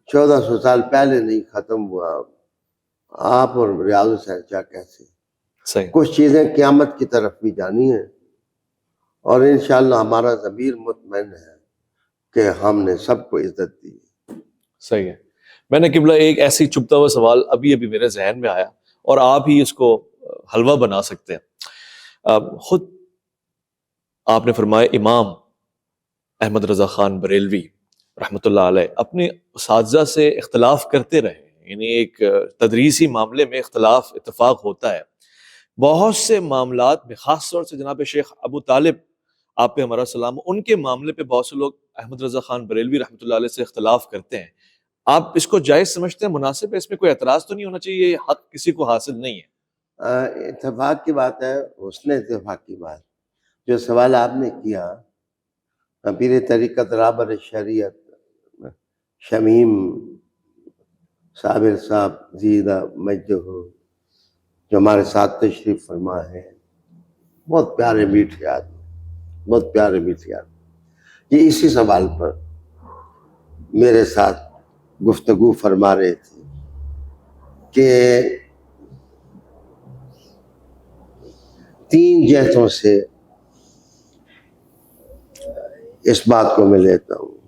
1400 سال پہلے نہیں ختم ہوا، آپ اور ریاض حسین کیا کیسے؟ صحیح، کچھ چیزیں قیامت کی طرف بھی جانی ہیں، اور انشاءاللہ ہمارا ضمیر مطمئن ہے کہ ہم نے سب کو عزت دی۔ صحیح ہے۔ میں نے قبلہ ایک ایسی چبھتا ہوا سوال ابھی میرے ذہن میں آیا، اور آپ ہی اس کو حلوہ بنا سکتے ہیں۔ خود آپ نے فرمایا امام احمد رضا خان بریلوی رحمۃ اللہ علیہ اپنے اساتذہ سے اختلاف کرتے رہے، یعنی ایک تدریسی معاملے میں اختلاف اتفاق ہوتا ہے، بہت سے معاملات میں، خاص طور سے جناب شیخ ابو طالب آپ پہ ہمارا سلام، ان کے معاملے پہ بہت سے لوگ احمد رضا خان بریلوی رحمۃ اللہ علیہ سے اختلاف کرتے ہیں۔ آپ اس کو جائز سمجھتے ہیں، مناسب ہے، اس میں کوئی اعتراض تو نہیں ہونا چاہیے، یہ حق کسی کو حاصل نہیں ہے؟ اتفاق کی بات ہے، حسن اتفاق کی بات۔ جو سوال آپ نے کیا، پیر طریقت رابر شریعت شمیم صابر صاحب زیدہ مجدہ جو ہمارے ساتھ تشریف فرما ہے، بہت پیارے میٹھے آدمی، بہت پیارے میٹھے آدمی، یہ اسی سوال پر میرے ساتھ گفتگو فرما رہے تھے کہ 3 جہتوں سے اس بات کو میں لیتا ہوں۔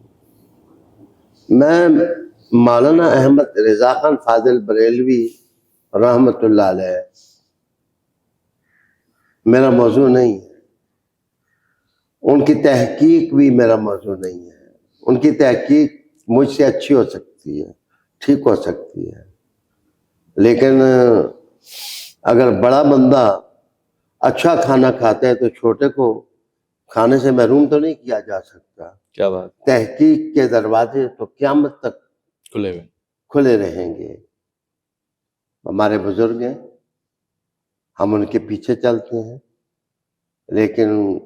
میں مولانا احمد رضا خان فاضل بریلوی رحمۃ اللہ علیہ میرا موضوع نہیں ہے، ان کی تحقیق بھی میرا موضوع نہیں ہے۔ ان کی تحقیق مجھ سے اچھی ہو سکتی ہے، ٹھیک ہو سکتی ہے، لیکن اگر بڑا بندہ اچھا کھانا کھاتا ہے تو چھوٹے کو کھانے سے محروم تو نہیں کیا جا سکتا۔ کیا بات، تحقیق کے دروازے تو قیامت تک کھلے ہوئے، کھلے رہیں گے۔ ہمارے بزرگ ہیں، ہم ان کے پیچھے چلتے ہیں، لیکن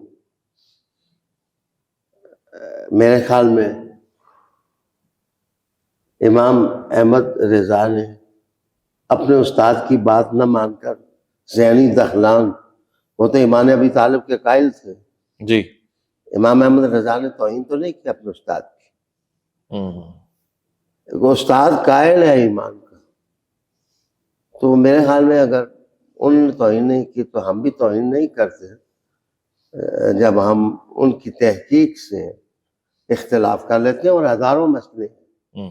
میرے خیال میں امام احمد رضا نے اپنے استاد کی بات نہ مان کر ذہنی دخلان، وہ تو امام ابی طالب کے قائل تھے، جی امام احمد رضا نے توہین تو نہیں کی اپنے استاد کی، وہ استاد قائل ہے ایمان کا، تو میرے خیال میں اگر انہوں نے توہین نہیں کی تو ہم بھی توہین نہیں کرتے جب ہم ان کی تحقیق سے اختلاف کر لیتے ہیں۔ اور ہزاروں مسئلے ہیں،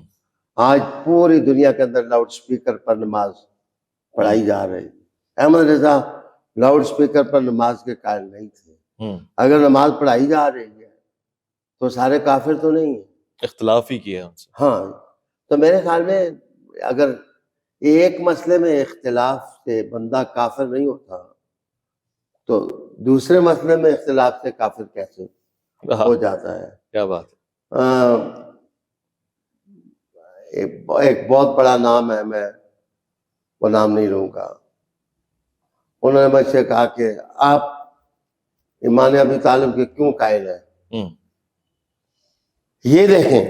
آج پوری دنیا کے اندر لاؤڈ سپیکر پر نماز پڑھائی جا رہی ہے، احمد رضا لاؤڈ سپیکر پر نماز کے قائل نہیں تھے۔ اگر نماز پڑھائی جا رہی ہے تو سارے کافر تو نہیں ہیں، اختلاف ہی کیا ان سے۔ ہاں، تو میرے خیال میں اگر ایک مسئلے میں اختلاف سے بندہ کافر نہیں ہوتا تو دوسرے مسئلے میں اختلاف سے کافر کیسے ہو جاتا ہے؟ کیا بات ایک بہت بڑا نام ہے، میں وہ نام نہیں لوں گا، انہوں نے مجھ سے کہا کہ آپ امام ابی طالب کے کیوں قائل ہیں؟ یہ دیکھیں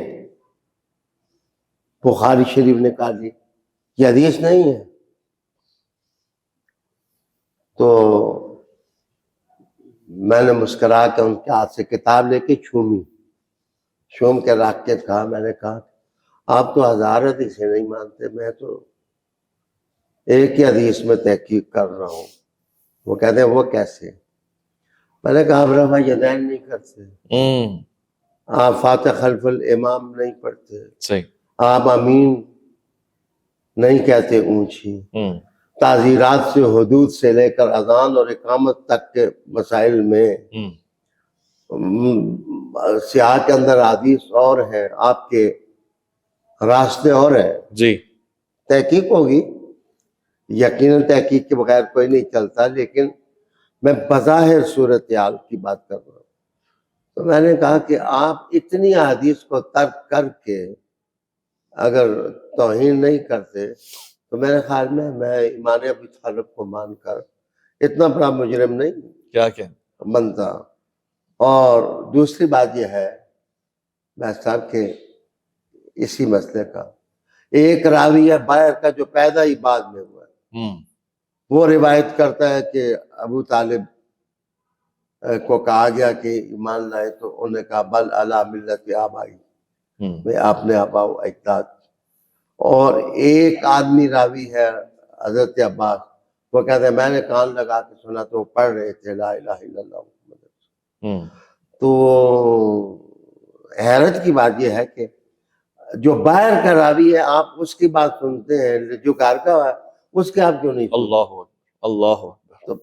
بخاری شریف نے کہا جی یہ حدیث نہیں ہے، تو میں نے مسکرا کے ان کے ہاتھ سے کتاب لے کے چھوم کے رکھ کے کہا، میں نے کہا آپ تو ہزار حدیثیں نہیں مانتے، میں تو ایک ہی حدیث میں تحقیق کر رہا ہوں۔ وہ کہتے ہیں وہ کیسے؟ میں نے کہا آپ رفع یدین نہیں کرتے، آپ فاتح خلف الامام نہیں پڑھتے، صحیح، آپ امین نہیں کہتے اونچی، تعزیرات سے حدود سے لے کر اذان اور اقامت تک کے مسائل میں سیاہ کے اندر حدیث اور ہے، آپ کے راستے اور ہے۔ جی تحقیق ہوگی، یقیناً تحقیق کے بغیر کوئی نہیں چلتا، لیکن میں بظاہر صورتحال کی بات کر رہا ہوں۔ تو میں نے کہا کہ آپ اتنی حدیث کو ترک کر کے اگر توہین نہیں کرتے تو میرے خیال میں امام ابی طالب کو مان کر اتنا بڑا مجرم نہیں کیا بنتا۔ اور دوسری بات یہ ہے بھائی صاحب کہ اسی مسئلے کا ایک راوی ہے باہر کا جو پیدا ہی بعد میں ہوا ہے، وہ روایت کرتا ہے کہ ابو طالب کو کہا گیا کہ ایمان لائے تو انہوں نے کہا بل علی ملت آبائی، میں اپنے آبا و اجداد۔ اور ایک آدمی راوی ہے حضرت عباس، وہ کہتے ہیں میں نے کان لگا کے سنا تو وہ پڑھ رہے تھے لا الہ الا اللہ محمد۔ تو حیرت کی بات یہ ہے کہ جو باہر کا راوی ہے آپ اس کی بات سنتے ہیں، جو گھر کا ہے اس کے آپ کیوں نہیں سنتے؟ اللہ تو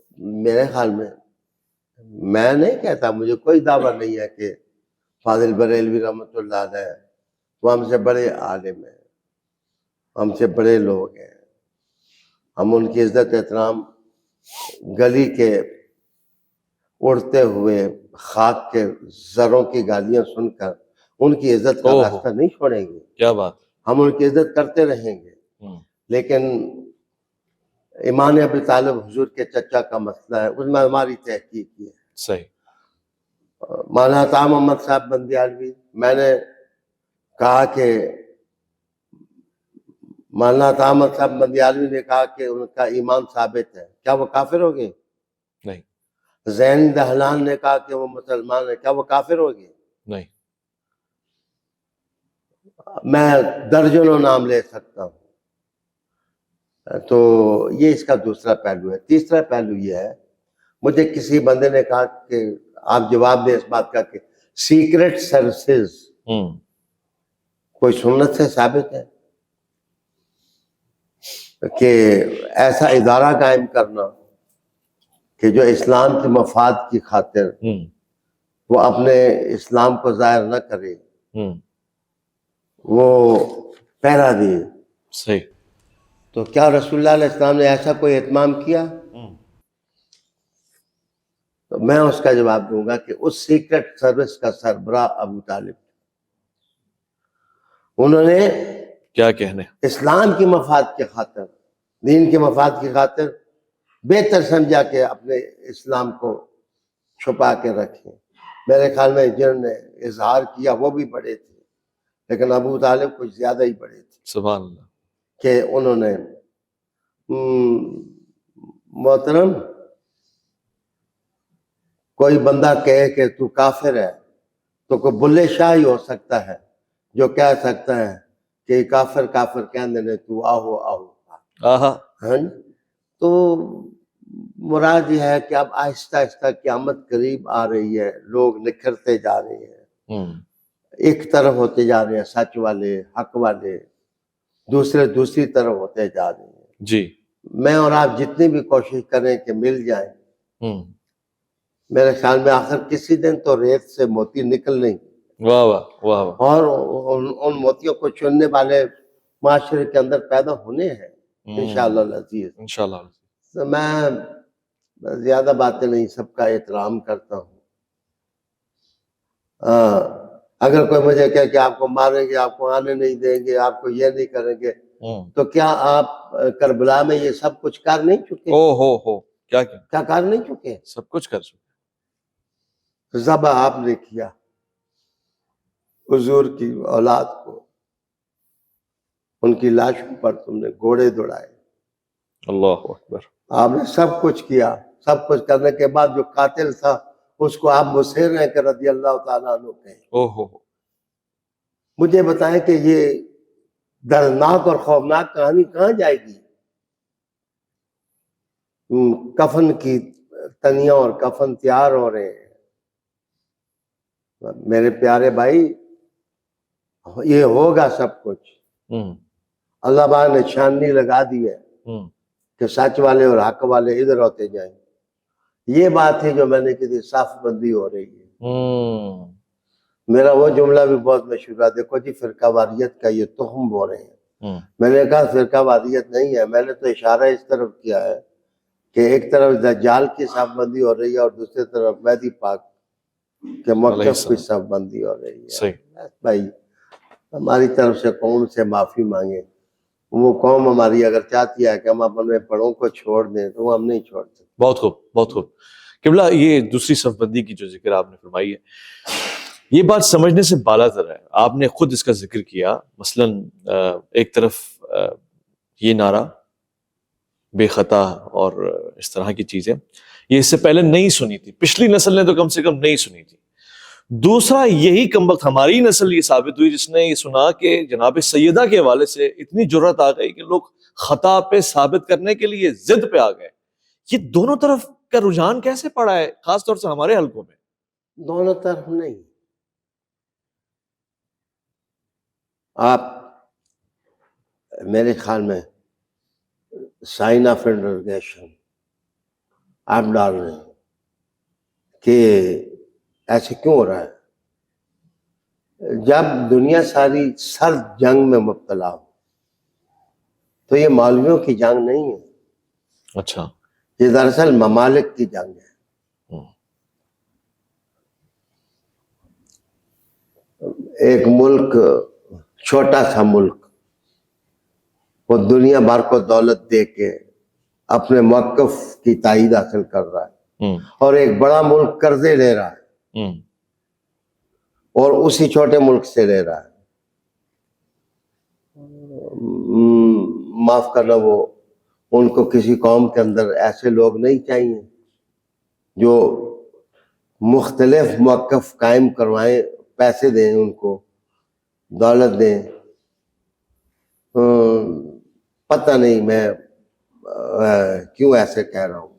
میرے خیال میں نہیں کہتا، مجھے کوئی دعویٰ نہیں ہے کہ فاضل بریلوی رحمۃ اللہ علیہ وہ ہم سے بڑے عالم ہیں، ہم سے بڑے لوگ ہیں، ہم ان کی عزت احترام گلی کے اڑتے ہوئے خاک کے ذروں کی گالیاں سن کر ان کی عزت کا راستہ نہیں چھوڑیں گے، کیا بات، ہم ان کی عزت کرتے رہیں گے۔ لیکن امام ابی طالب حضور کے چچا کا مسئلہ ہے، اس میں ہماری تحقیق کی ہے۔ صحیح، مولانا عطا محمد صاحب بندیالوی، میں نے کہا کہ مولانا عطا محمد صاحب بندیالوی نے کہا کہ ان کا ایمان ثابت ہے، کیا وہ کافر ہو گئے؟ نہیں، زین دہلان نے کہا کہ وہ مسلمان ہے، کیا وہ کافر ہو گئے؟ نہیں، میں درجنوں نام لے سکتا ہوں۔ تو یہ اس کا دوسرا پہلو ہے۔ تیسرا پہلو یہ ہے، مجھے کسی بندے نے کہا کہ آپ جواب دیں اس بات کا کہ سیکرٹ سروسز کوئی سنت سے ثابت ہے کہ ایسا ادارہ قائم کرنا کہ جو اسلام کے مفاد کی خاطر وہ اپنے اسلام کو ظاہر نہ کرے، وہ پہرا دے، صحیح، تو کیا رسول اللہ علیہ السلام نے ایسا کوئی اہتمام کیا؟ تو میں اس کا جواب دوں گا کہ اس سیکرٹ سروس کا سربراہ ابو طالب، انہوں نے کیا کہنے، اسلام کی مفاد کی خاطر، دین کے مفاد کی خاطر بہتر سمجھا کہ اپنے اسلام کو چھپا کے رکھیں۔ میرے خیال میں جنہوں نے اظہار کیا وہ بھی بڑے تھے، لیکن ابو طالب کچھ زیادہ ہی بڑے تھے سبحان اللہ. کہ انہوں نے محترم کوئی بندہ کہے کہ تو کافر ہے تو کوئی بلے شاہ ہی ہو سکتا ہے جو کہہ سکتا ہے کہ کافر کافر کہنے نے تو آہو آہو. آہا. ہاں جی. تو مراد یہ ہے کہ اب آہستہ آہستہ قیامت قریب آ رہی ہے، لوگ نکھرتے جا رہے ہیں، ایک طرف ہوتے جا رہے ہیں سچ والے، حق والے، دوسرے دوسری طرف ہوتے جا رہے ہیں. جی. میں اور آپ جتنی بھی کوشش کریں کہ مل جائیں، میرے خیال میں آخر کسی دن تو ریت سے موتی نکل نہیں. واہ واہ واہ واہ. اور ان موتیوں کو چننے والے معاشرے کے اندر پیدا ہونے ہیں انشاءاللہ العزیز. انشاءاللہ. تو میں زیادہ باتیں نہیں، سب کا احترام کرتا ہوں. اگر کوئی مجھے کہے کہ آپ کو ماریں گے، آپ کو آنے نہیں دیں گے، آپ کو یہ نہیں کریں گے، تو کیا آپ کربلا میں یہ سب کچھ کر نہیں چکے؟ ہو کیا کیا کر نہیں چکے؟ سب کچھ کر چکے. ذبح آپ نے کیا حضور کی اولاد کو، ان کی لاشوں پر تم نے گھوڑے دوڑائے. اللہ اکبر. آپ نے سب کچھ کیا. سب کچھ کرنے کے بعد جو قاتل تھا اس کو آپ مصر ہیں کہ رضی اللہ تعالیٰ عنہ کہیں. مجھے بتائیں کہ یہ دردناک اور خوفناک کہانی کہاں جائے گی؟ کفن کی تنیاں اور کفن تیار ہو رہے ہیں. میرے پیارے بھائی، یہ ہوگا سب کچھ. اللہ پاک نے نشانی لگا دی ہے کہ سچ والے اور حق والے ادھر ہوتے جائیں. یہ بات ہے جو میں نے کہی صاف بندی ہو رہی ہے. میرا وہ جملہ بھی بہت مشہور ہے، دیکھو جی فرقہ واریت کا یہ تخم بو رہے ہیں. میں نے کہا فرقہ واریت نہیں ہے، میں نے تو اشارہ اس طرف کیا ہے کہ ایک طرف دجال کی صاف بندی ہو رہی ہے اور دوسری طرف مہدی پاک کے موقف کی صاف بندی ہو رہی ہے. بھائی ہماری طرف سے قوم سے معافی مانگے. وہ قوم ہماری اگر چاہتی ہے کہ ہم اپنے بڑوں کو چھوڑ دیں تو وہ ہم نہیں چھوڑ سکتے. بہت خوب بہت خوب. قبلہ یہ دوسری صف بندی کی جو ذکر آپ نے فرمائی ہے، یہ بات سمجھنے سے بالا تر ہے. آپ نے خود اس کا ذکر کیا. مثلا ایک طرف یہ نعرہ بے خطا اور اس طرح کی چیزیں یہ اس سے پہلے نہیں سنی تھی، پچھلی نسل نے تو کم سے کم نہیں سنی تھی. دوسرا یہی کمبخت ہماری نسل یہ ثابت ہوئی جس نے یہ سنا کہ جناب سیدہ کے حوالے سے اتنی جرأت آ گئی کہ لوگ خطا پہ ثابت کرنے کے لیے ضد پہ آ گئے. یہ دونوں طرف کا رجحان کیسے پڑا ہے خاص طور سے ہمارے حلقوں میں؟ دونوں طرف نہیں. آپ میرے خیال میں سائن آف انٹروگیشن آپ ڈال رہے ہیں کہ ایسے کیوں ہو رہا ہے. جب دنیا ساری سرد جنگ میں مبتلا ہو تو یہ مولویوں کی جنگ نہیں ہے. اچھا. یہ دراصل ممالک کی جنگ ہے. ایک ملک، چھوٹا سا ملک، وہ دنیا بھر کو دولت دے کے اپنے موقف کی تائید حاصل کر رہا ہے، اور ایک بڑا ملک قرضے لے رہا ہے اور اسی چھوٹے ملک سے لے رہا ہے. معاف کرنا، وہ ان کو کسی قوم کے اندر ایسے لوگ نہیں چاہیے جو مختلف موقف قائم کروائیں، پیسے دیں، ان کو دولت دیں. پتہ نہیں میں کیوں ایسے کہہ رہا ہوں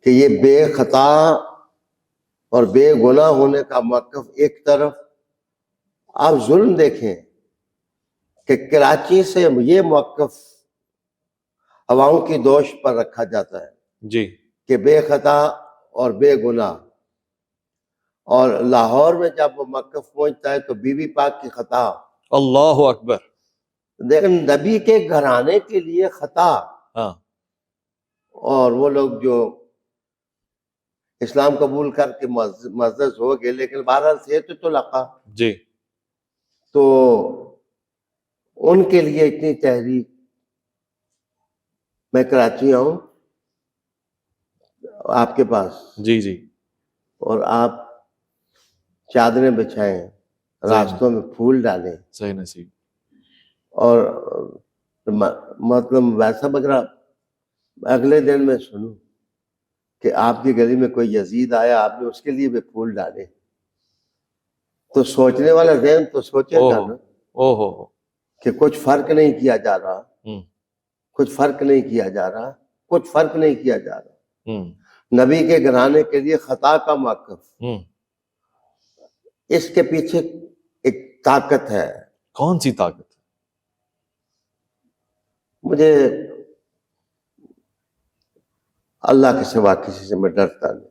کہ یہ بے خطا اور بے گناہ ہونے کا موقف ایک طرف. آپ ظلم دیکھیں کہ کراچی سے یہ موقف عوام کی دوش پر رکھا جاتا ہے جی کہ بے خطا اور بے گناہ، اور لاہور میں جب وہ موقف پہنچتا ہے تو بی بی پاک کی خطا. اللہ اکبر. لیکن نبی کے گھرانے کے لیے خطا. اور وہ لوگ جو اسلام قبول کر کے معزز ہو گئے لیکن بہرحال سے تو لقا. جی. تو ان کے لیے اتنی تحریک. میں کراچی آؤں آپ کے پاس، جی جی، اور آپ چادریں بچھائیں راستوں میں پھول ڈالیں. صحیح نصیب. اور مطلب ویسا بگرا اگلے دن میں سنوں کہ آپ کی گلی میں کوئی یزید آیا, آپ نے اس کے لیے بھی پھول ڈالے, تو سوچنے والا ذہن تو سوچے گا نا کہ کچھ فرق نہیں کیا جا رہا, کچھ فرق نہیں کیا جا رہا, کچھ فرق نہیں کیا جا رہا. نبی کے گھرانے کے لیے خطا کا موقف, اس کے پیچھے ایک طاقت ہے. کون سی طاقت؟ مجھے اللہ کے سوا کسی سے میں ڈرتا نہیں.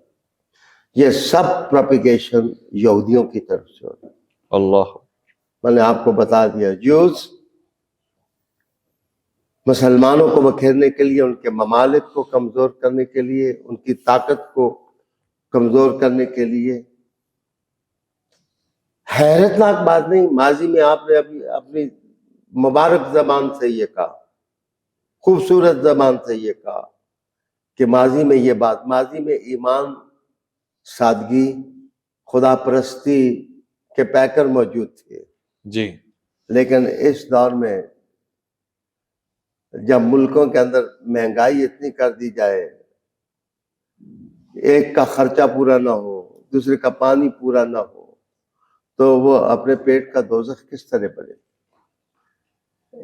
یہ سب پروپیگیشن یہودیوں کی طرف سے ہوتا ہے. اللہ, میں نے آپ کو بتا دیا, جوز مسلمانوں کو بکھیرنے کے لیے, ان کے ممالک کو کمزور کرنے کے لیے, ان کی طاقت کو کمزور کرنے کے لیے. حیرت ناک بات نہیں, ماضی میں آپ نے ابھی اپنی مبارک زبان سے یہ کہا, خوبصورت زبان سے یہ کہا کہ ماضی میں یہ بات, ماضی میں ایمان, سادگی, خدا پرستی کے پیکر موجود تھے. جی, لیکن اس دور میں جب ملکوں کے اندر مہنگائی اتنی کر دی جائے, ایک کا خرچہ پورا نہ ہو, دوسرے کا پانی پورا نہ ہو, تو وہ اپنے پیٹ کا دوزخ کس طرح بنے.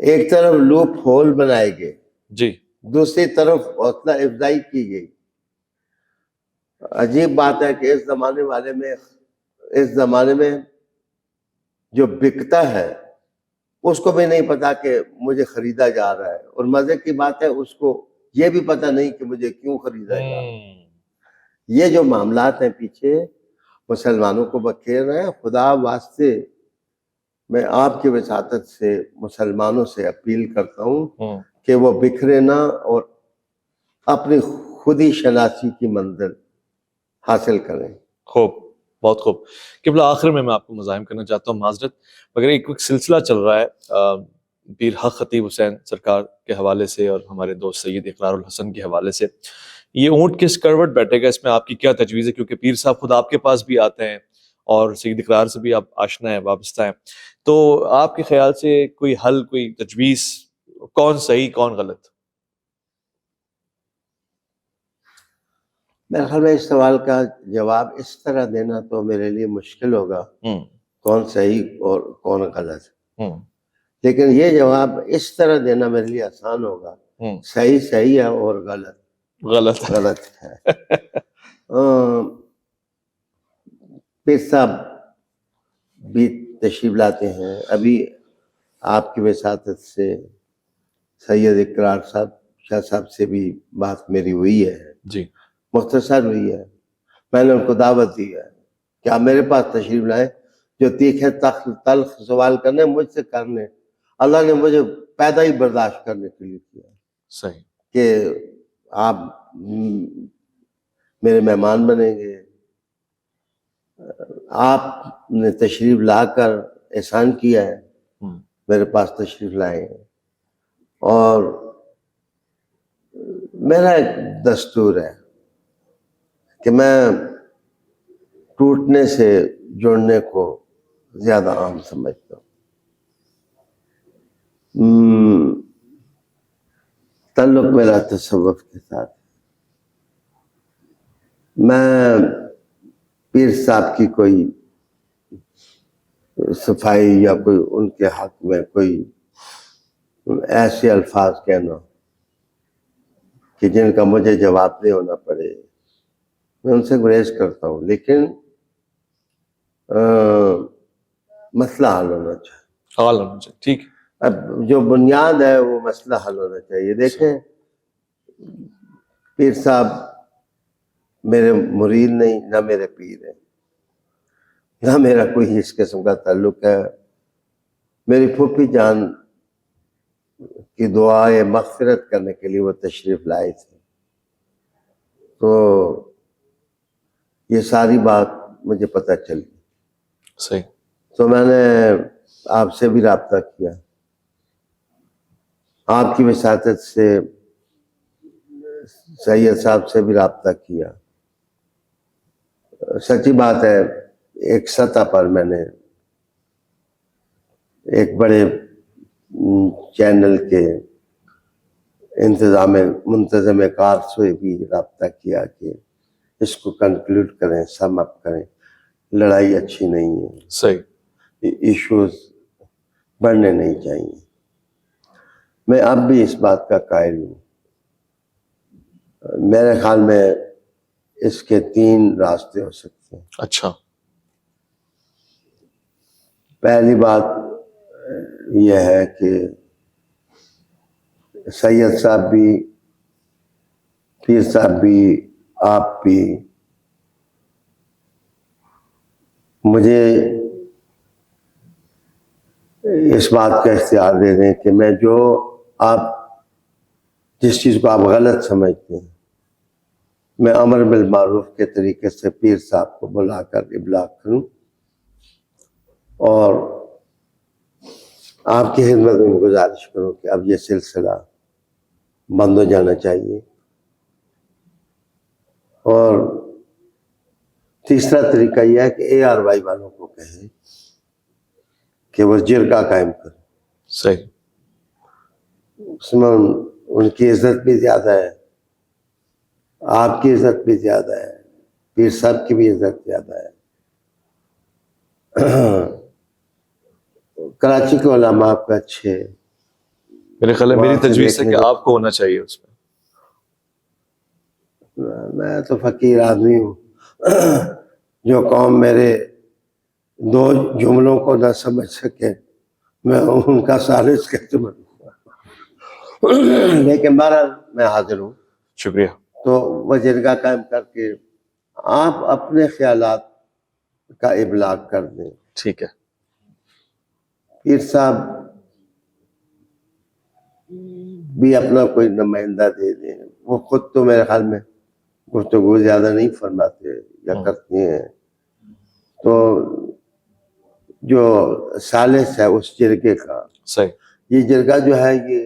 ایک طرف لوپ ہول بنائے گئے, جی, دوسری طرف حوصلہ افزائی کی گئی. عجیب بات ہے کہ اس زمانے میں جو بکتا ہے اس کو بھی نہیں پتا کہ مجھے خریدا جا رہا ہے, اور مزے کی بات ہے اس کو یہ بھی پتا نہیں کہ مجھے کیوں خریدا جا رہا ہے. یہ جو معاملات ہیں پیچھے مسلمانوں کو بکھیر رہے ہیں. خدا واسطے میں آپ کی وساطت سے مسلمانوں سے اپیل کرتا ہوں کہ وہ بکھرے نہ اور اپنی خودی شناسی کی منزل حاصل کریں. خوب, بہت خوب. قبلہ آخر میں آپ کو مزاحم کرنا چاہتا ہوں, معذرت, مگر ایک سلسلہ چل رہا ہے پیر حق خطیب حسین سرکار کے حوالے سے اور ہمارے دوست سید اقرار الحسن کے حوالے سے. یہ اونٹ کس کروٹ بیٹھے گا, اس میں آپ کی کیا تجویز ہے؟ کیونکہ پیر صاحب خود آپ کے پاس بھی آتے ہیں اور سید اقرار سے بھی آپ آشنا ہیں, وابستہ ہیں, تو آپ کے خیال سے کوئی حل, کوئی تجویز, کون صحیح کون غلط؟ میرے خیال میں اس سوال کا جواب اس طرح دینا تو میرے لیے مشکل ہوگا, کون صحیح اور کون غلط. لیکن یہ جواب اس طرح دینا میرے لیے آسان ہوگا, صحیح صحیح ہے اور غلط غلط ہے. پیر صاحب بھی تشریف لاتے ہیں. ابھی آپ کی وساطت سے سید اقرار صاحب شاہ صاحب سے بھی بات میری ہوئی ہے, جی, مختصر ہوئی ہے. میں نے ان کو دعوت دی ہے کہ آپ میرے پاس تشریف لائیں, جو تیکھے تلخ سوال کرنے مجھ سے کرنے. اللہ نے مجھے پیدا ہی برداشت کرنے کے لیے کیا صحیح کہ آپ میرے مہمان بنیں گے. آپ نے تشریف لا کر احسان کیا ہے, میرے پاس تشریف لائے ہیں, اور میرا ایک دستور ہے کہ میں ٹوٹنے سے جڑنے کو زیادہ عام سمجھتا ہوں. تعلق میرا تصوف کے ساتھ. میں پیر صاحب کی کوئی صفائی یا کوئی ان کے حق میں کوئی ایسے الفاظ کہنا کہ جن کا مجھے جواب دہ ہونا پڑے, میں ان سے گریز کرتا ہوں. لیکن مسئلہ حل ہونا چاہیے. ٹھیک. اب جو بنیاد ہے وہ مسئلہ حل ہونا چاہیے. دیکھیں, پیر صاحب میرے مرید نہیں, نہ میرے پیر ہیں, نہ میرا کوئی اس قسم کا تعلق ہے. میری پھوپھی جان کی دعائے مغفرت کرنے کے لیے وہ تشریف لائے تھے, تو یہ ساری بات مجھے پتہ چلی. صحیح. تو میں نے آپ سے بھی رابطہ کیا, آپ کی وساطت سے سید صاحب سے بھی رابطہ کیا. سچی بات ہے, ایک سطح پر میں نے ایک بڑے چینل کے منتظم کار سے بھی رابطہ کیا کہ اس کو کنکلوڈ کریں، سم اپ کریں، لڑائی اچھی نہیں ہے، صحیح، ایشوز بڑھنے نہیں چاہیے۔ میں اب بھی اس بات کا قائل ہوں۔ میرے خیال میں اس کے 3 راستے ہو سکتے ہیں۔ اچھا، پہلی بات یہ ہے کہ سید صاحب بھی، پیر صاحب بھی، آپ بھی مجھے اس بات کا اختیار دے دیں کہ میں جس چیز کو آپ غلط سمجھتے ہیں، میں امر بالمعروف کے طریقے سے پیر صاحب کو بلا کر ابلاغ کروں اور آپ کی خدمت میں گزارش کروں کہ اب یہ سلسلہ بند ہو جانا چاہیے۔ اور تیسرا طریقہ یہ ہے کہ ARY والوں کو کہیں کہ وہ جرگہ قائم کریں۔ صحیح، اس میں ان کی عزت بھی زیادہ ہے، آپ کی عزت بھی زیادہ ہے، پیر صاحب کی بھی عزت زیادہ ہے۔ کراچی کے علماء کا اچھے، میرے خیال میں میری وہاں سے تجویز ہے دیکھنے کہ کو- آپ کو ہونا چاہیے اس میں۔ میں تو فقیر آدمی ہوں، جو قوم میرے 2 جملوں کو نہ سمجھ سکے میں ان کا ثالث کیسے بنوں گا؟ لیکن بہرحال میں حاضر ہوں۔ شکریہ۔ تو وہ جرگہ قائم کر کے آپ اپنے خیالات کا ابلاغ کر دیں۔ ٹھیک ہے، پیر صاحب بھی اپنا کوئی نمائندہ دے دیں۔ وہ خود تو میرے خیال میں گفتگو زیادہ نہیں فرماتے یا کرتے ہیں، تو جو ثالث ہے اس جرگے کا، صحیح، یہ جرگہ جو ہے یہ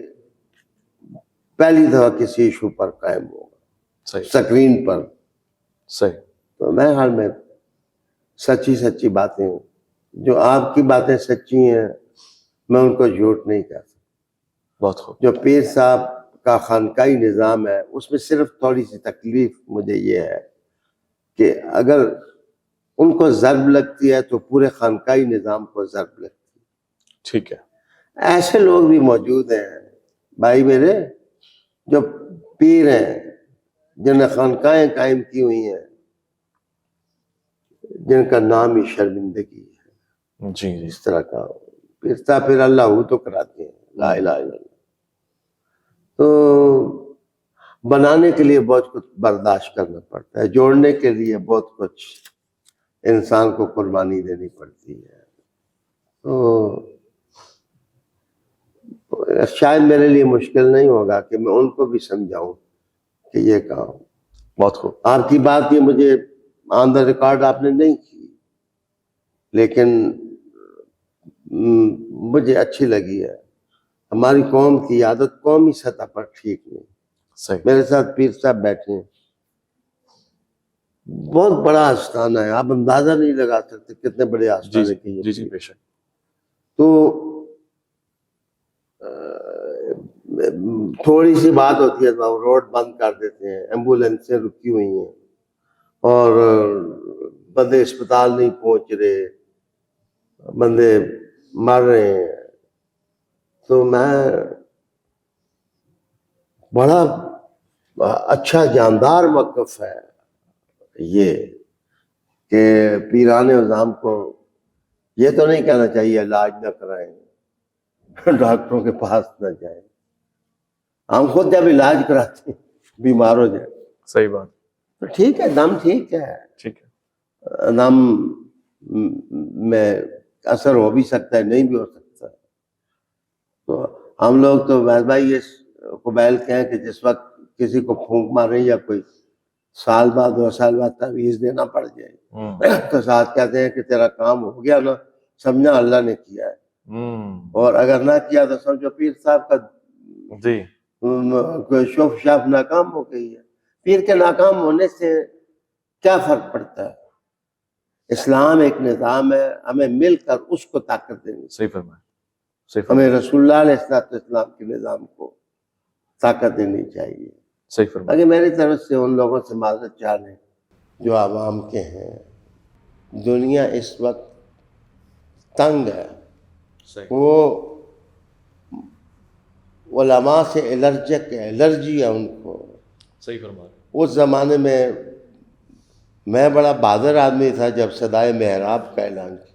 پہلی دفعہ کسی ایشو پر قائم ہوگا، صحیح، سکرین پر۔ صحیح، تو میرے خیال میں سچی باتیں، جو آپ کی باتیں سچی ہیں میں ان کو جھوٹ نہیں کہہ سکتا۔ بہت خوب، جو پیر صاحب کا خانقاہی نظام ہے اس میں صرف تھوڑی سی تکلیف مجھے یہ ہے کہ اگر ان کو ضرب لگتی ہے تو پورے خانقاہی نظام کو ضرب لگتی ہے۔ ٹھیک ہے، ایسے لوگ بھی موجود ہیں بھائی میرے، جو پیر ہیں، جن نے خانقاہیں قائم کی ہوئی ہیں، جن کا نام ہی شرمندگی ہے، جی جی، اس طرح کا پھرتا پھر اللہ ہو تو کراتے ہیں، لا الہ الا اللہ۔ تو بنانے کے لیے بہت کچھ برداشت کرنا پڑتا ہے، جوڑنے کے لیے بہت کچھ انسان کو قربانی دینی پڑتی ہے۔ تو شاید میرے لیے مشکل نہیں ہوگا کہ میں ان کو بھی سمجھاؤں کہ یہ کام، بہت خوب، آپ کی بات یہ مجھے آن دا ریکارڈ آپ نے نہیں کی، لیکن مجھے اچھی لگی ہے۔ ہماری قوم کی عادت قومی سطح پر ٹھیک نہیں۔ صحیح، میرے ساتھ پیر صاحب بیٹھے ہیں، بہت بڑا آستانہ ہے، آپ اندازہ نہیں لگا سکتے کتنے بڑے جی آستانے کی جی یہ جی جی، چیز۔ بے شک، تو تھوڑی سی بات ہوتی ہے تو روڈ بند کر دیتے ہیں، ایمبولینسیں رکی ہوئی ہیں اور بندے اسپتال نہیں پہنچ رہے، بندے مر رہے ہیں۔ تو میں بڑا اچھا جاندار موقف ہے یہ کہ پیران نظام کو یہ تو نہیں کہنا چاہیے علاج نہ کرائیں، ڈاکٹروں کے پاس نہ جائیں۔ ہم خود جب علاج کراتے ہیں بیمار ہو جائیں صحیح بات، تو ٹھیک ہے، دم ٹھیک ہے، ٹھیک ہے، دم میں اثر ہو بھی سکتا ہے، نہیں بھی ہو سکتا۔ تو ہم لوگ تو بھائی یہ قبائل کہیں کہ جس وقت کسی کو پھونک مارے یا کوئی سال بعد 2 سال بعد تعویذ دینا پڑ جائے تو ساتھ کہتے ہیں کہ تیرا کام ہو گیا نا، سمجھنا اللہ نے کیا ہے، اور اگر نہ کیا تو سمجھو پیر صاحب کا جی، شوف شاف ناکام ہو گئی ہے۔ پیر کے ناکام ہونے سے کیا فرق پڑتا ہے؟ اسلام ایک نظام ہے، ہمیں مل کر اس کو طاقت دینی۔ صحیح فرمایا، صحیح ہمیں رسول اللہ علیہ السلام کے نظام کو طاقت دینی چاہیے. صحیح فرمایا. اگر میری طرف سے ان لوگوں سے معذرت چاہ لیں جو عوام کے ہیں. دنیا اس وقت تنگ ہے. صحیح. وہ علماء سے الرجی ہے ان کو. صحیح فرمایا. اس زمانے میں بڑا بہادر آدمی تھا جب صدائے محراب کا اعلان کیا.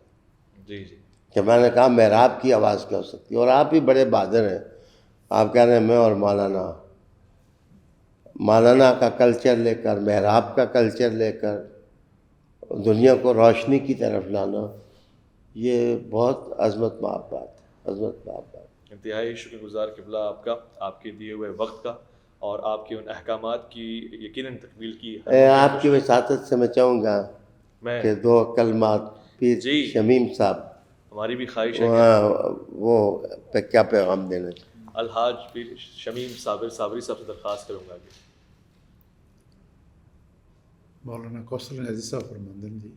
جی جی. کہ میں نے کہا محراب کی آواز کیا ہو سکتی ہے. اور آپ ہی بڑے بہادر ہیں. آپ کہہ رہے ہیں میں اور مولانا کا کلچر لے کر, محراب کا کلچر لے کر دنیا کو روشنی کی طرف لانا, یہ بہت عظمت بات ہے. عظمت بات. انتہائی شکر گزار قبلہ آپ کا, آپ کے دیے ہوئے وقت کا, اور آپ کے ان احکامات کی یقیناً تکمیل کی. آپ کی وساطت سے میں چاہوں گا کہ 2 کلمات پیر شمیم صاحب, ہماری بھی خواہش ہے وہ پہ کیا پیغام دینا چاہیے. الحاج پیر شمیم صابری صاحب سے درخواست کروں گا کہ مولانا کوثر عزیز صاحب فرماندے جی,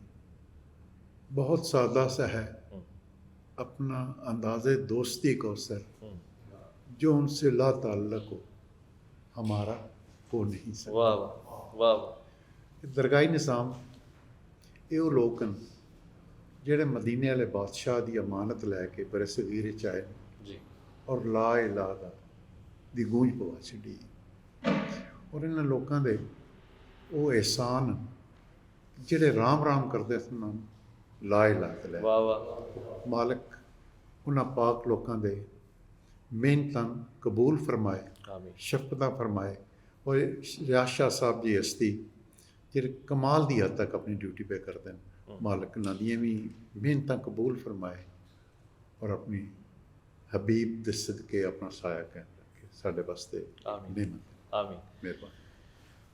بہت سادہ سا ہے اپنا انداز دوستی کوثر, جو ان سے لا تعلق ہو ہمارا ہو نہیں سکتا. واہ واہ واہ. درگاہی نظام یہ لوگ ہیں جڑے مدینے والے بادشاہ دی امانت لے کے برے صغیر چائے جی, اور لا الہ دی گونج پوا چڑی. اور انہاں لوکاں دے وہ احسان جڑے رام رام کرتے سن لا الہ لے. واہ واہ. مالک انہاں پاک لوکاں دے محنتاں قبول فرمائے, آمین. شفقتاں فرمائے. اور ریاض شاہ صاحب جی ہستی جڑے کمال دی حد تک اپنی ڈیوٹی پہ کرتے ہیں, مالک انہاں دیاں بھی محنتاں قبول فرمائے اور اپنی حبیب دے صدقے اپنا سایہ قائم رکھے ساڈے واسطے. آمین. آمین. مہربانی.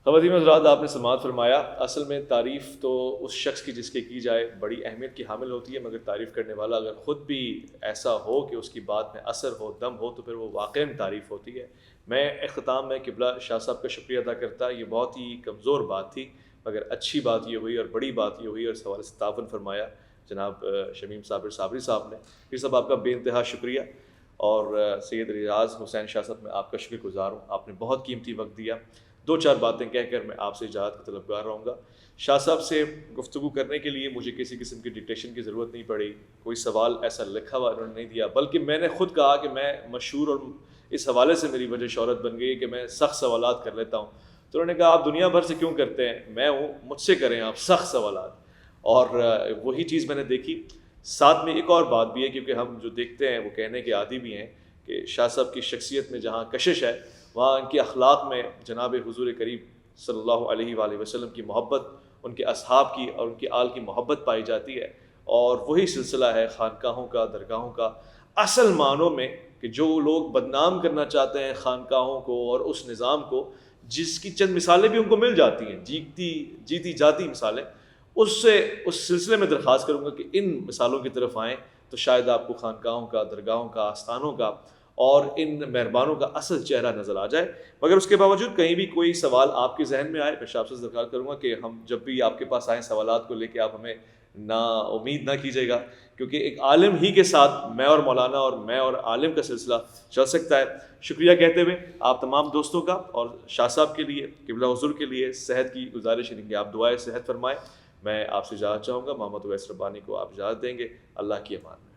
خواتین حضرات, آپ نے سماعت فرمایا. اصل میں تعریف تو اس شخص کی جس کے کی جائے بڑی اہمیت کی حامل ہوتی ہے, مگر تعریف کرنے والا اگر خود بھی ایسا ہو کہ اس کی بات میں اثر ہو, دم ہو, تو پھر وہ واقعاً تعریف ہوتی ہے. میں اختتام میں قبلہ شاہ صاحب کا شکریہ ادا کرتا. یہ بہت ہی کمزور بات تھی, مگر اچھی بات یہ ہوئی اور بڑی بات یہ ہوئی, اور اس حوالے سے تعاون فرمایا جناب شمیم صابری صاحب نے. پھر صاحب آپ کا بے انتہا شکریہ, اور سید ریاض حسین شاہ صاحب میں آپ کا شکر گزار ہوں. آپ نے بہت قیمتی وقت دیا. 2-4 باتیں کہہ کر میں آپ سے اجازت کا طلبگار رہوں گا. شاہ صاحب سے گفتگو کرنے کے لیے مجھے کسی قسم کی ڈکٹیشن کی ضرورت نہیں پڑی, کوئی سوال ایسا لکھا ہوا انہوں نے نہیں دیا, بلکہ میں نے خود کہا کہ میں مشہور, اور اس حوالے سے میری وجہ شہرت بن گئی کہ میں سخت سوالات کر لیتا ہوں. تو انہوں نے کہا آپ دنیا بھر سے کیوں کرتے ہیں, میں ہوں, مجھ سے کریں آپ سخت سوالات. اور وہی چیز میں نے دیکھی. ساتھ میں ایک اور بات بھی ہے, کیونکہ ہم جو دیکھتے ہیں وہ کہنے کے عادی بھی ہیں کہ شاہ صاحب کی شخصیت میں جہاں کشش ہے, وہاں ان کے اخلاق میں جناب حضور کریم صلی اللہ علیہ وآلہ وسلم کی محبت, ان کے اصحاب کی اور ان کے آل کی محبت پائی جاتی ہے. اور وہی سلسلہ ہے خانقاہوں کا, درگاہوں کا, اصل معنوں میں کہ جو لوگ بدنام کرنا چاہتے ہیں خانقاہوں کو اور اس نظام کو, جس کی چند مثالیں بھی ان کو مل جاتی ہیں, جیتی جاتی مثالیں, اس سلسلے میں درخواست کروں گا کہ ان مثالوں کی طرف آئیں, تو شاید آپ کو خانقاہوں کا, درگاہوں کا, آستانوں کا اور ان مہربانوں کا اصل چہرہ نظر آ جائے. مگر اس کے باوجود کہیں بھی کوئی سوال آپ کے ذہن میں آئے, میں آپ سے درخواست کروں گا کہ ہم جب بھی آپ کے پاس آئیں سوالات کو لے کے, آپ ہمیں نا امید نہ کیجیے گا, کیونکہ ایک عالم ہی کے ساتھ میں اور مولانا اور میں اور عالم کا سلسلہ چل سکتا ہے. شکریہ کہتے ہوئے آپ تمام دوستوں کا اور شاہ صاحب کے لیے, قبلہ حضور کے لیے صحت کی گزارش ہے کہ آپ دعائیں صحت فرمائیں. میں آپ سے اجازت چاہوں گا, محمد اویس ربانی کو آپ اجازت دیں گے. اللہ کی امان میں.